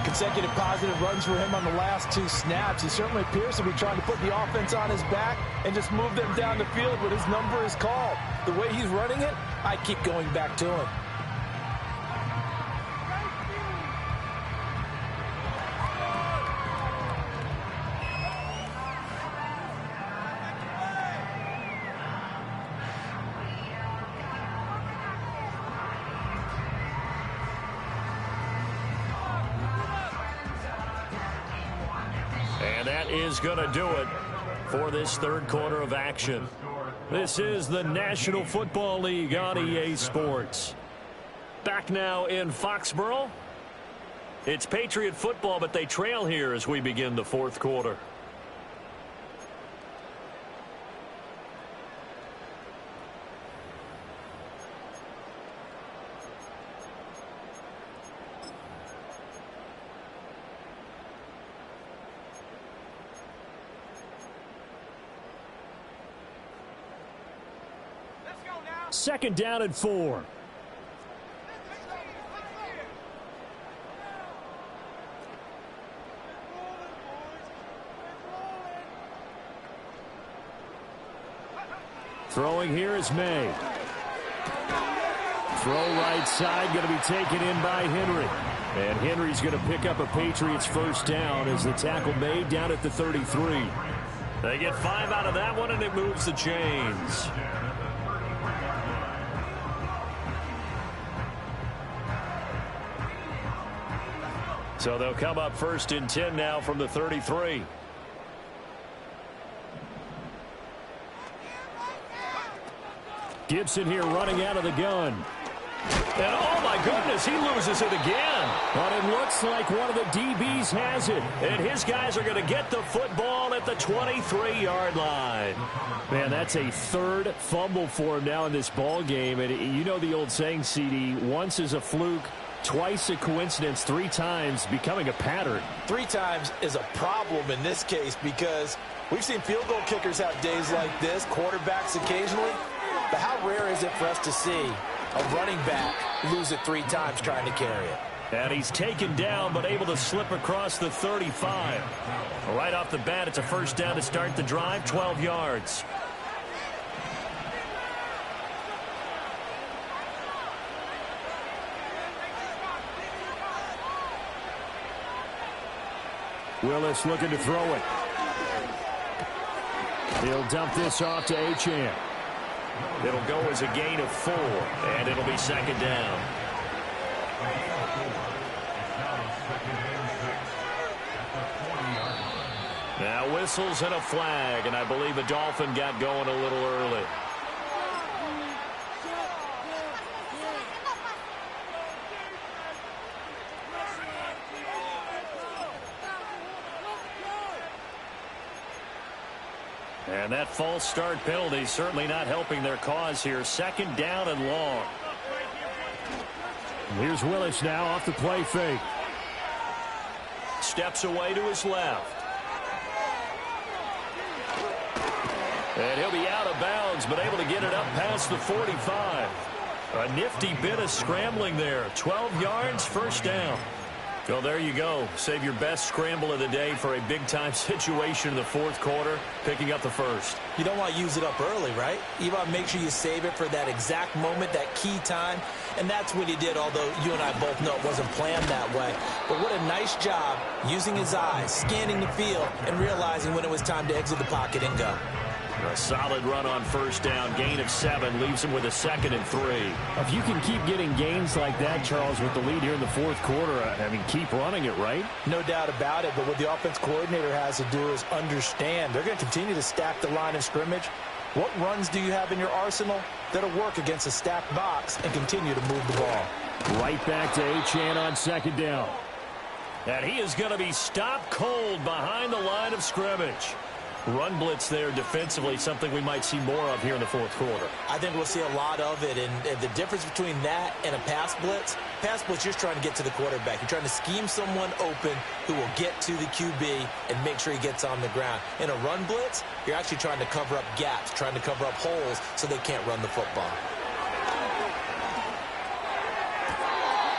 Consecutive positive runs for him on the last 2 snaps. He certainly appears to be trying to put the offense on his back and just move them down the field when his number is called. The way he's running it, I keep going back to him. Is going to do it for this 3rd quarter of action. This is the National Football League on EA Sports. Back now in Foxborough. It's Patriot football, but they trail here as we begin the 4th quarter. Second down and 4. Throwing here is May. Throw right side, going to be taken in by Henry. And Henry's going to pick up a Patriots 1st down as the tackle made down at the 33. They get 5 out of that one, and it moves the chains. So they'll come up 1st and 10 now from the 33. Gibson here running out of the gun. And oh my goodness, he loses it again. But it looks like one of the DBs has it. And his guys are going to get the football at the 23-yard line. Man, that's a third fumble for him now in this ball game. And you know the old saying, CD, once is a fluke, twice a coincidence, 3 times becoming a pattern. 3 times is a problem in this case because we've seen field goal kickers have days like this, quarterbacks occasionally. But how rare is it for us to see a running back lose it 3 times trying to carry it? And he's taken down but able to slip across the 35. Right off the bat, it's a first down to start the drive, 12 yards. Willis looking to throw it. He'll dump this off to Achane. It'll go as a gain of 4, and it'll be second down. Now whistles and a flag, and I believe a Dolphin got going a little early. And that false start penalty certainly not helping their cause here. Second down and long. Here's Willis now off the play fake. Steps away to his left. And he'll be out of bounds, but able to get it up past the 45. A nifty bit of scrambling there. 12 yards, first down. Well, there you go. Save your best scramble of the day for a big-time situation in the fourth quarter, picking up the first. You don't want to use it up early, right? You want to make sure you save it for that exact moment, that key time. And that's what he did, although you and I both know it wasn't planned that way. But what a nice job using his eyes, scanning the field, and realizing when it was time to exit the pocket and go. A solid run on first down. Gain of 7 leaves him with a 2nd and 3. If you can keep getting gains like that, Charles, with the lead here in the fourth quarter, I mean, keep running it, right? No doubt about it, but what the offense coordinator has to do is understand they're going to continue to stack the line of scrimmage. What runs do you have in your arsenal that'll work against a stacked box and continue to move the ball? Right back to Achane on second down. And he is going to be stopped cold behind the line of scrimmage. Run blitz there defensively, something we might see more of here in the fourth quarter. I think we'll see a lot of it, and the difference between that and a pass blitz, you're trying to get to the quarterback. You're trying to scheme someone open who will get to the QB and make sure he gets on the ground. In a run blitz, you're actually trying to cover up gaps, trying to cover up holes so they can't run the football.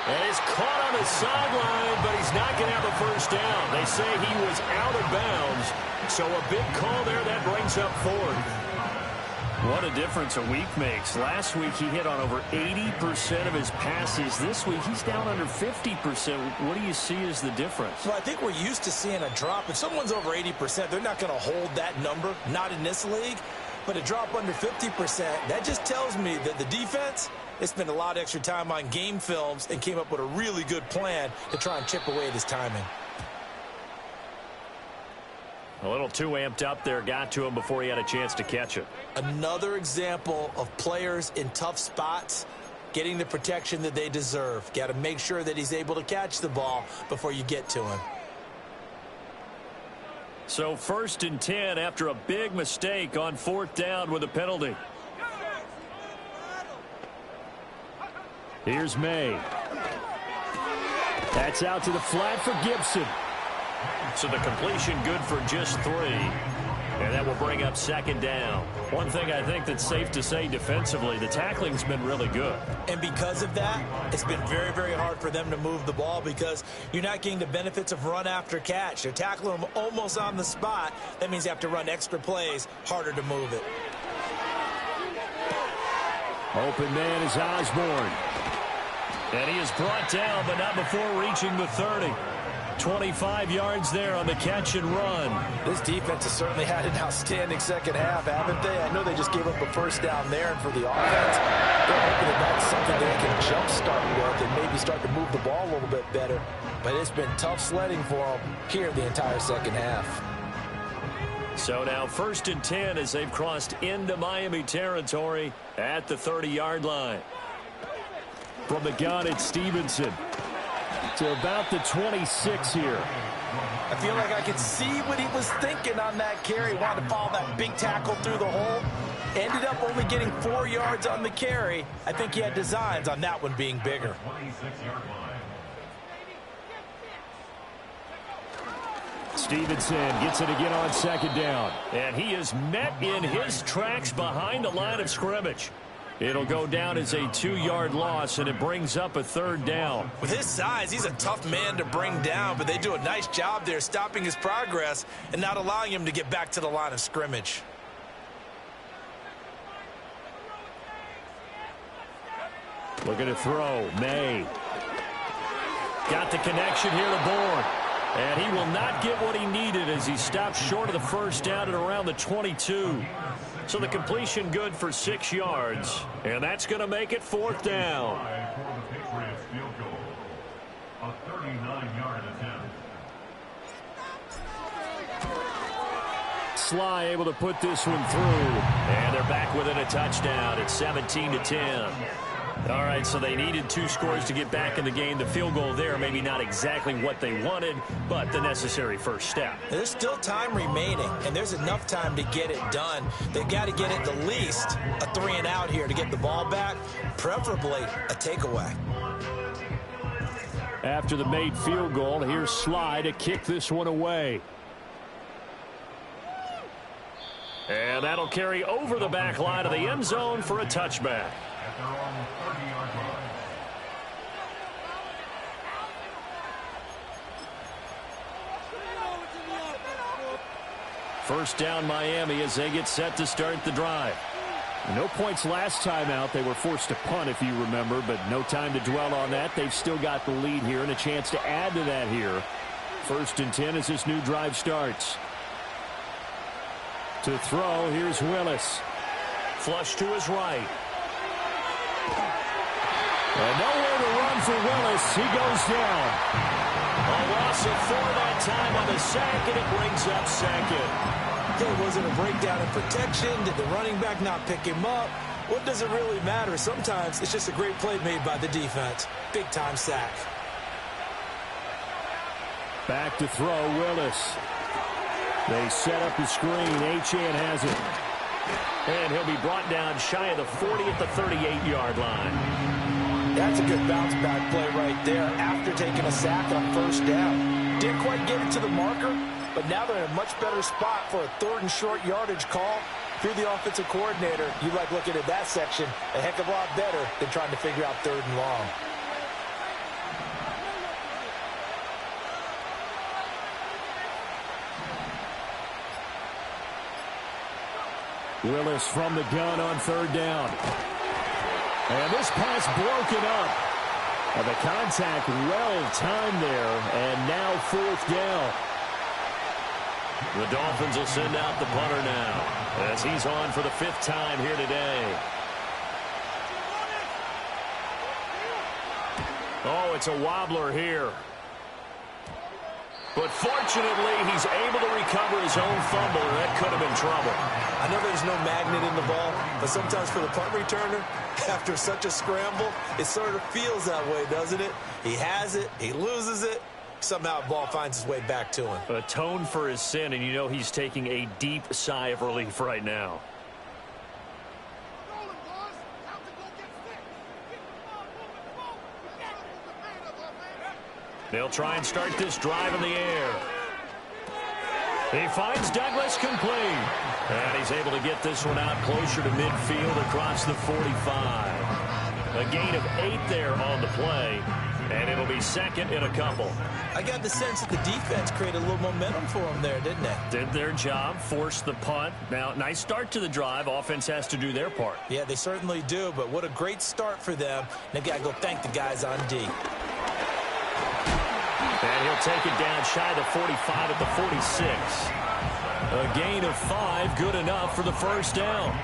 And he's caught on the sideline, but he's not going to have a first down. They say he was out of bounds, so a big call there. That brings up 4th. What a difference a week makes. Last week he hit on over 80% of his passes. This week he's down under 50%. What do you see as the difference? Well, I think we're used to seeing a drop. If someone's over 80%, they're not going to hold that number, not in this league. But a drop under 50%, that just tells me that the defense, they spent a lot of extra time on game films and came up with a really good plan to try and chip away at his timing. A little too amped up there, got to him before he had a chance to catch it. Another example of players in tough spots getting the protection that they deserve. Got to make sure that he's able to catch the ball before you get to him. So 1st and 10 after a big mistake on 4th down with a penalty. Here's May. That's out to the flat for Gibson. So the completion good for just 3. And that will bring up 2nd down. One thing I think that's safe to say defensively, the tackling's been really good. And because of that, it's been very, very hard for them to move the ball because you're not getting the benefits of run after catch. They're tackling them almost on the spot. That means you have to run extra plays, harder to move it. Open man is Osborne. And he is brought down, but not before reaching the 30. 25 yards there on the catch and run. This defense has certainly had an outstanding second half, haven't they? I know they just gave up a first down there, and for the offense, they're hoping that that's something they can jumpstart with and maybe start to move the ball a little bit better. But it's been tough sledding for them here the entire second half. So now 1st and 10 as they've crossed into Miami territory at the 30-yard line. From the gun, it's Stevenson to about the 26 here. I feel like I could see what he was thinking on that carry. Wanted to follow that big tackle through the hole. Ended up only getting 4 yards on the carry. I think he had designs on that one being bigger. 26-yard line. Stevenson gets it again on 2nd down. And he is met in his tracks behind the line of scrimmage. It'll go down as a 2-yard loss, and it brings up a 3rd down. With his size, he's a tough man to bring down, but they do a nice job there stopping his progress and not allowing him to get back to the line of scrimmage. Looking to throw. May. Got the connection here to Bourne. And he will not get what he needed as he stops short of the 1st down at around the 22. So the completion good for 6 yards. And that's going to make it 4th down. For the Patriots field goal. A 39-yard attempt. Sly able to put this one through. And they're back within a touchdown at 17-10. All right, so they needed 2 scores to get back in the game. The field goal there, maybe not exactly what they wanted, but the necessary first step. There's still time remaining, and there's enough time to get it done. They've got to get at the least a 3-and-out here to get the ball back, preferably a takeaway. After the made field goal, here's Sly to kick this one away. And that'll carry over the back line of the end zone for a touchback. At their own 30-yard line. First down Miami as they get set to start the drive. No points last time out. They were forced to punt, if you remember, but no time to dwell on that. They've still got the lead here and a chance to add to that here. 1st and 10 as this new drive starts. To throw, here's Willis. Flush to his right. And nowhere to run for Willis. He goes down. A loss of 4 that time on the sack, and it brings up 2nd. Okay, was it a breakdown in protection? Did the running back not pick him up? What does it really matter? Sometimes it's just a great play made by the defense. Big-time sack. Back to throw, Willis. They set up the screen. Achane has it. And he'll be brought down shy of the 40 at the 38-yard line. That's a good bounce-back play right there after taking a sack on 1st down. Didn't quite get it to the marker, but now they're in a much better spot for a 3rd and short yardage call. If you're the offensive coordinator, you like looking at that section a heck of a lot better than trying to figure out 3rd and long. Willis from the gun on 3rd down. And this pass broken up. And the contact well timed there. And now 4th down. The Dolphins will send out the punter now as he's on for the 5th time here today. Oh, it's a wobbler here. But fortunately, he's able to recover his own fumble. That could have been trouble. I know there's no magnet in the ball, but sometimes for the punt returner, after such a scramble, it sort of feels that way, doesn't it? He has it, he loses it, somehow the ball finds its way back to him. Atone for his sin, and you know he's taking a deep sigh of relief right now. They'll try and start this drive in the air. He finds Douglas complete. And he's able to get this one out closer to midfield across the 45. A gain of 8 there on the play. And it'll be 2nd and a couple. I got the sense that the defense created a little momentum for them there, didn't they? Did their job, forced the punt. Now, nice start to the drive. Offense has to do their part. Yeah, they certainly do, but what a great start for them. They've got to go thank the guys on D. And he'll take it down shy of the 45 at the 46. A gain of 5, good enough for the 1st down.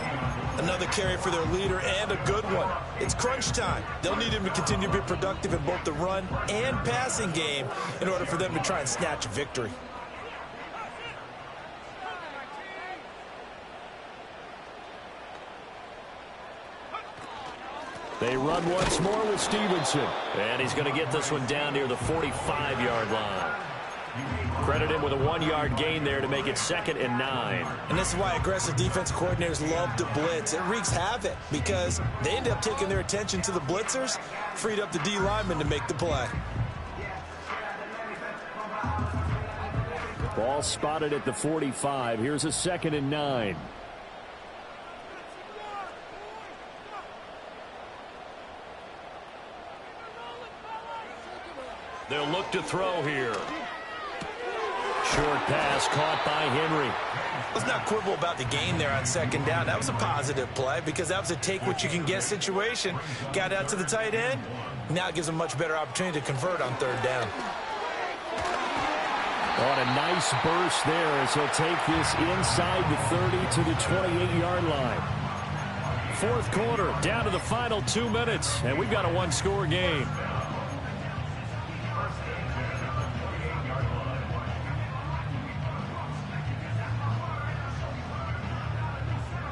Another carry for their leader and a good one. It's crunch time. They'll need him to continue to be productive in both the run and passing game in order for them to try and snatch a victory. They run once more with Stevenson. And he's going to get this one down near the 45-yard line. Credit him with a 1-yard gain there to make it 2nd and 9. And this is why aggressive defense coordinators love to blitz. It wreaks havoc because they end up taking their attention to the blitzers, freed up the D lineman to make the play. Ball spotted at the 45. Here's a 2nd and 9. They'll look to throw here. Short pass caught by Henry. Let's not quibble about the gain there on 2nd down. That was a positive play because that was a take-what-you-can-get situation. Got out to the tight end. Now it gives them a much better opportunity to convert on 3rd down. On a nice burst there as he'll take this inside the 30 to the 28-yard line. 4th quarter, down to the final 2 minutes, and we've got a 1-score game.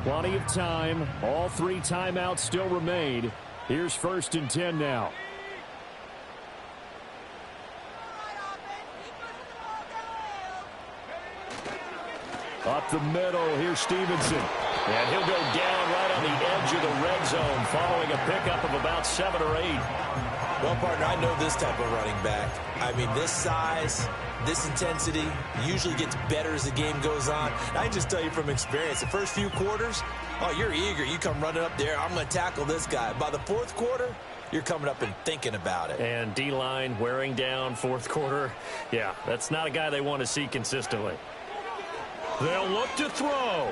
Plenty of time. All 3 timeouts still remain. Here's 1st and 10 now. Up the middle, here's Stevenson. And he'll go down right on the edge of the red zone following a pickup of about 7 or 8. Well, partner, I know this type of running back. I mean, this size, this intensity usually gets better as the game goes on. And I can just tell you from experience, the first few quarters, oh, you're eager. You come running up there, I'm going to tackle this guy. By the 4th quarter, you're coming up and thinking about it. And D-line wearing down 4th quarter. Yeah, that's not a guy they want to see consistently. They'll look to throw.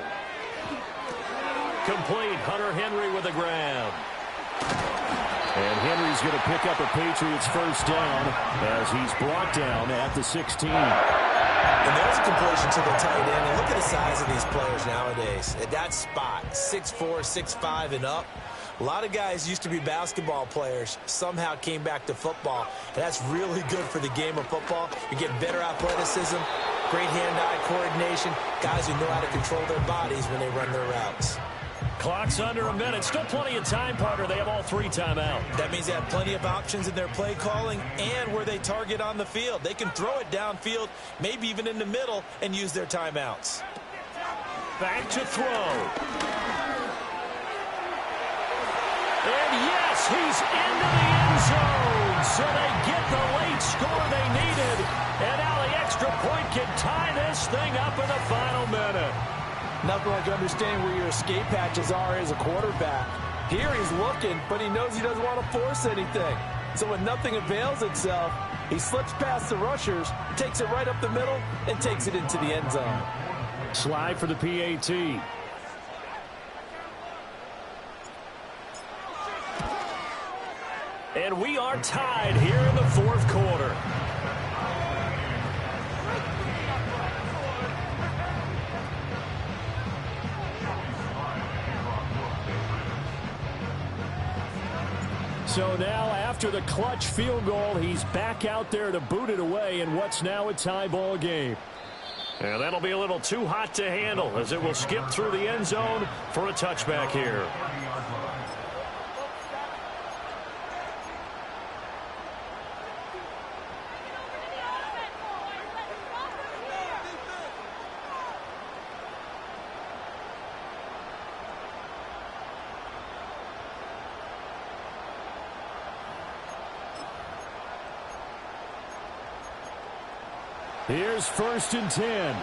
Complete. Hunter Henry with a grab. And Henry's going to pick up a Patriots 1st down as he's brought down at the 16. And there's a completion to the tight end. And look at the size of these players nowadays. At that spot, 6'4", 6'5", and up. A lot of guys used to be basketball players, somehow came back to football. And that's really good for the game of football. You get better athleticism, great hand-eye coordination, guys who know how to control their bodies when they run their routes. Clock's under a minute. Still plenty of time, partner. They have all 3 timeouts. That means they have plenty of options in their play calling and where they target on the field. They can throw it downfield, maybe even in the middle, and use their timeouts. Back to throw. And yes, he's into the end zone. So they get the late score they needed. And now the extra point can tie this thing up in the final minute. Nothing like understanding where your escape hatches are as a quarterback. Here he's looking, but he knows he doesn't want to force anything. So when nothing avails itself, he slips past the rushers, takes it right up the middle, and takes it into the end zone. Slide for the PAT. And we are tied here in the 4th quarter. So now, after the clutch field goal, he's back out there to boot it away in what's now a tie ball game. And that'll be a little too hot to handle as it will skip through the end zone for a touchback here. Here's 1st and 10.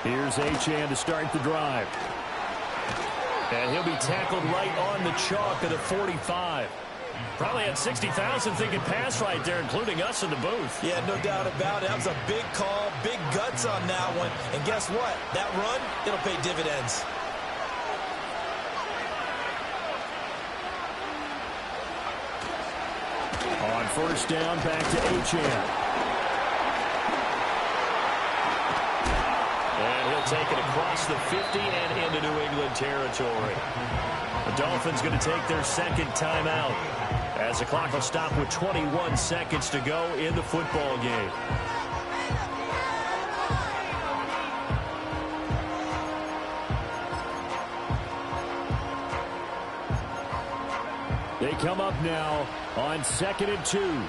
Here's Achane to start the drive. And he'll be tackled right on the chalk at the 45. Probably had 60,000 thinking pass right there, including us in the booth. Yeah, no doubt about it. That was a big call, big guts on that one. And guess what? That run, it'll pay dividends. On 1st down, back to Achane. And he'll take it across the 50 and into New England territory. The Dolphins going to take their 2nd timeout as the clock will stop with 21 seconds to go in the football game. up now on 2nd and 2.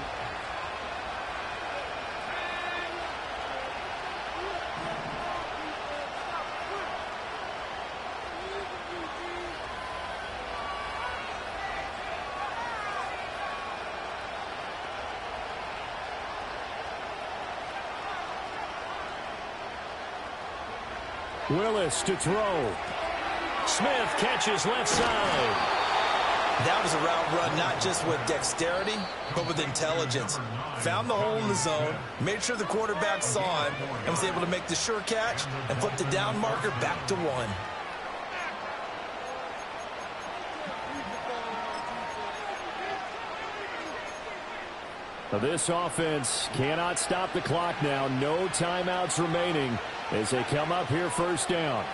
Willis to throw. Smith catches left side. That was a route run not just with dexterity, but with intelligence. Found the hole in the zone, made sure the quarterback saw him, and was able to make the sure catch and flip the down marker back to 1. Now this offense cannot stop the clock now. No timeouts remaining as they come up here 1st down.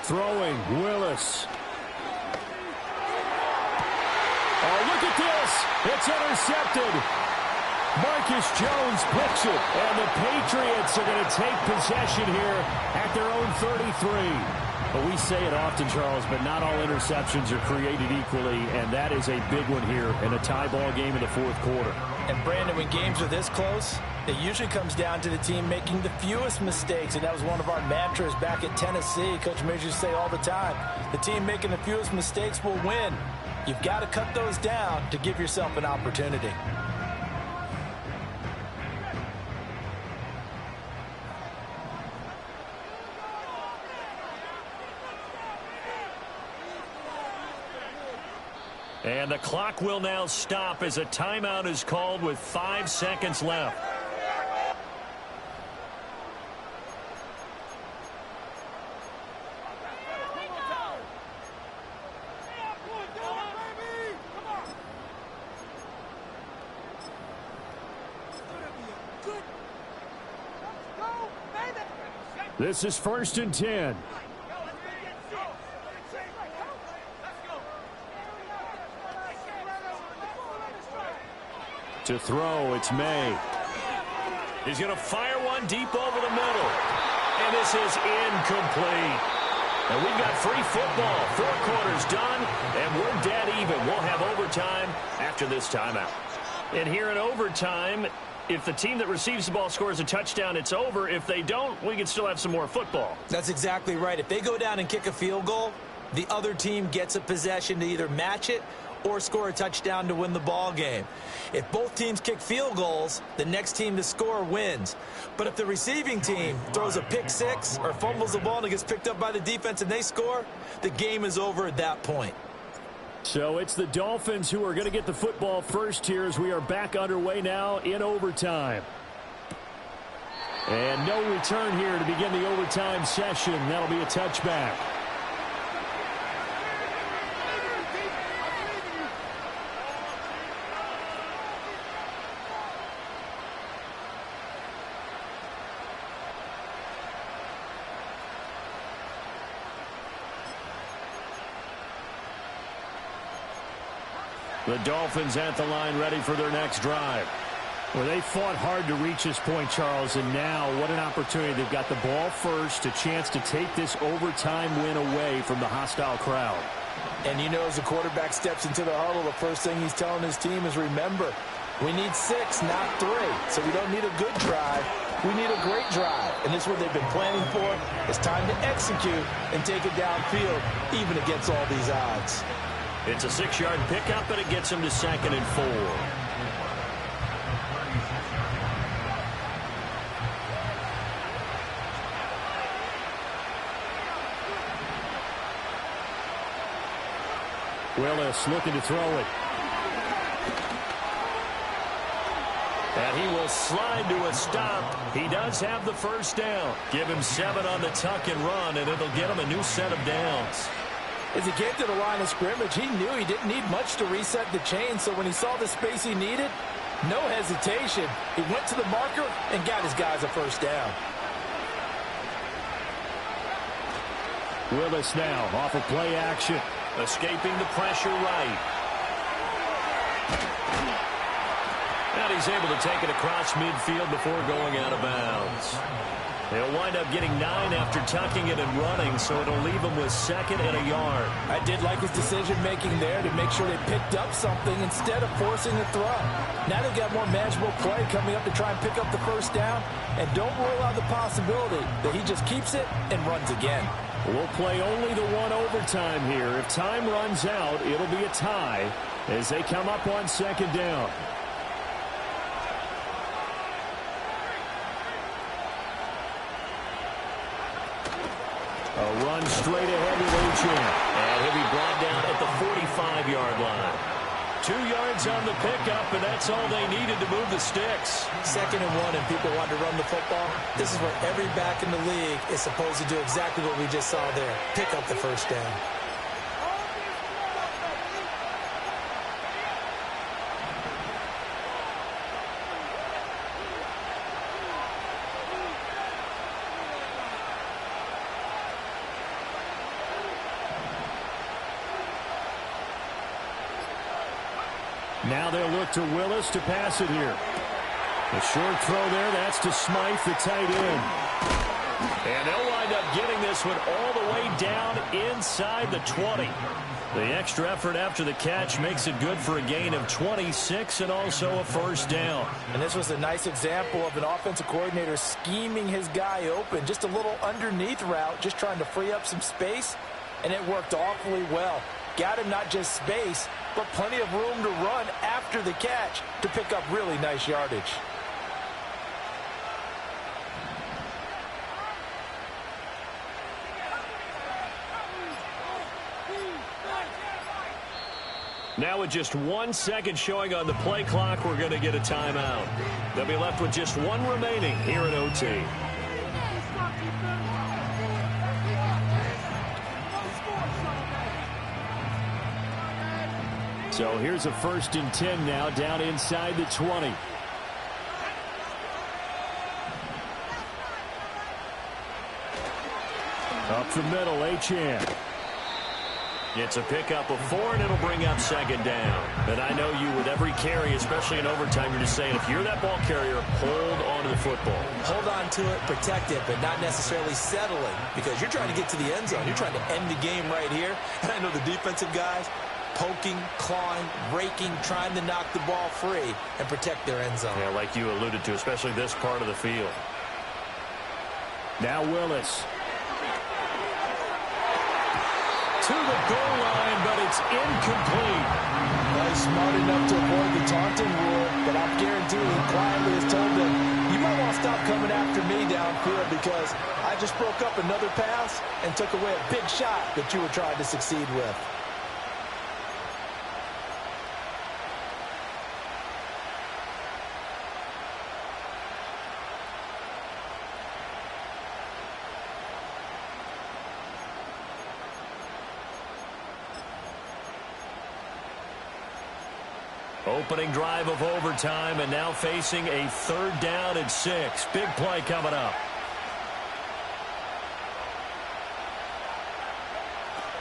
Throwing, Willis. Oh, look at this. It's intercepted. Marcus Jones picks it, and the Patriots are going to take possession here at their own 33. But we say it often, Charles, but not all interceptions are created equally, and that is a big one here in a tie ball game in the 4th quarter. And, Brandon, when games are this close, it usually comes down to the team making the fewest mistakes, and that was one of our mantras back at Tennessee. Coach Majors say all the time, the team making the fewest mistakes will win. You've got to cut those down to give yourself an opportunity. And the clock will now stop as a timeout is called with 5 seconds left. This is 1st and 10. To throw, it's May. He's going to fire one deep over the middle. And this is incomplete. And we've got free football. 4 quarters done, and we're dead even. We'll have overtime after this timeout. And here in overtime, if the team that receives the ball scores a touchdown, it's over. If they don't, we can still have some more football. That's exactly right. If they go down and kick a field goal, the other team gets a possession to either match it or score a touchdown to win the ball game. If both teams kick field goals, the next team to score wins. But if the receiving team throws a pick six or fumbles the ball and it gets picked up by the defense and they score, the game is over at that point. So it's the Dolphins who are going to get the football first here as we are back underway now in overtime. And no return here to begin the overtime session. That'll be a touchback. The Dolphins at the line ready for their next drive. Well, they fought hard to reach this point, Charles, and now what an opportunity. They've got the ball first, a chance to take this overtime win away from the hostile crowd. And you know, as the quarterback steps into the huddle, the first thing he's telling his team is, remember, we need 6, not 3. So we don't need a good drive. We need a great drive. And this is what they've been planning for. It's time to execute and take it downfield, even against all these odds. It's a 6-yard pickup, and it gets him to 2nd and 4. Willis looking to throw it. And he will slide to a stop. He does have the first down. Give him 7 on the tuck and run, and it'll get him a new set of downs. As he came to the line of scrimmage, he knew he didn't need much to reset the chain, so when he saw the space he needed, no hesitation. He went to the marker and got his guys a first down. Willis now off of play action. Escaping the pressure right. And he's able to take it across midfield before going out of bounds. They'll wind up getting 9 after tucking it and running, so it'll leave them with 2nd and a yard. I did like his decision-making there to make sure they picked up something instead of forcing a throw. Now they've got more manageable play coming up to try and pick up the first down, and don't rule out the possibility that he just keeps it and runs again. We'll play only the one overtime here. If time runs out, it'll be a tie as they come up on 2nd down. A run straight ahead with Achane. And he'll be brought down at the 45-yard line. 2 yards on the pickup, and that's all they needed to move the sticks. 2nd and 1, and people want to run the football. This is where every back in the league is supposed to do exactly what we just saw there. Pick up the first down. Now they'll look to Willis to pass it here. A short throw there. That's to Smythe, the tight end. And they'll wind up getting this one all the way down inside the 20. The extra effort after the catch makes it good for a gain of 26 and also a first down. And this was a nice example of an offensive coordinator scheming his guy open. Just a little underneath route, just trying to free up some space, and it worked awfully well. Got him not just space, but plenty of room to run after the catch to pick up really nice yardage. Now with just 1 second showing on the play clock, we're going to get a timeout. They'll be left with just 1 remaining here at OT. So here's a 1st and 10 now down inside the 20. Up the middle, Achane. It's a pickup of 4, and it'll bring up 2nd down. And I know you, with every carry, especially in overtime, you're just saying, if you're that ball carrier, hold on to the football. Hold on to it, protect it, but not necessarily settling, because you're trying to get to the end zone. You're trying to end the game right here. And I know the defensive guys poking, clawing, raking, trying to knock the ball free and protect their end zone. Yeah, like you alluded to, especially this part of the field. Now Willis. To the goal line, but it's incomplete. Well, he's smart enough to avoid the taunting rule, but I'm guaranteeing he quietly has told them, you might want to stop coming after me downfield because I just broke up another pass and took away a big shot that you were trying to succeed with. Opening drive of overtime, and now facing a 3rd down and 6. Big play coming up.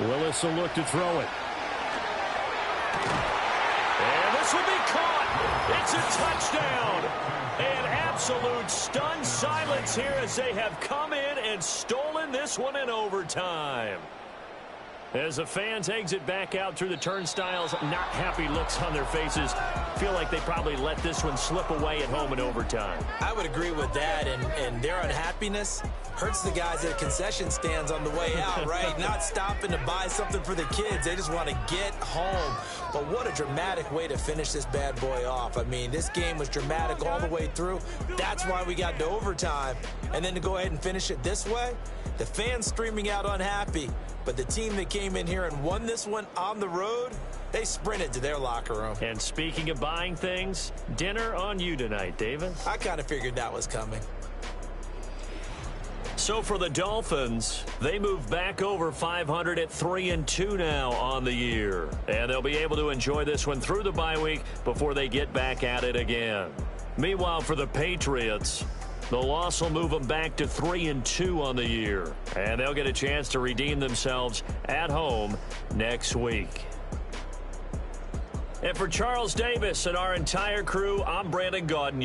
Willis will look to throw it. And this will be caught. It's a touchdown. An absolute stunned silence here as they have come in and stolen this one in overtime. As the fans exit back out through the turnstiles, not happy looks on their faces. Feel like they probably let this one slip away at home in overtime. I would agree with that, and their unhappiness hurts the guys at concession stands on the way out, right? Not stopping to buy something for the kids. They just want to get home. But what a dramatic way to finish this bad boy off. I mean, this game was dramatic all the way through. That's why we got to overtime. And then to go ahead and finish it this way, the fans streaming out unhappy. But the team that came in here and won this one on the road, they sprinted to their locker room. And speaking of buying things, dinner on you tonight, Davis. I kind of figured that was coming. So for the Dolphins, they move back over 500 at 3-2 now on the year. And they'll be able to enjoy this one through the bye week before they get back at it again. Meanwhile, for the Patriots, The loss will move them back to 3-2 on the year. And they'll get a chance to redeem themselves at home next week. And for Charles Davis and our entire crew, I'm Brandon Gaudin.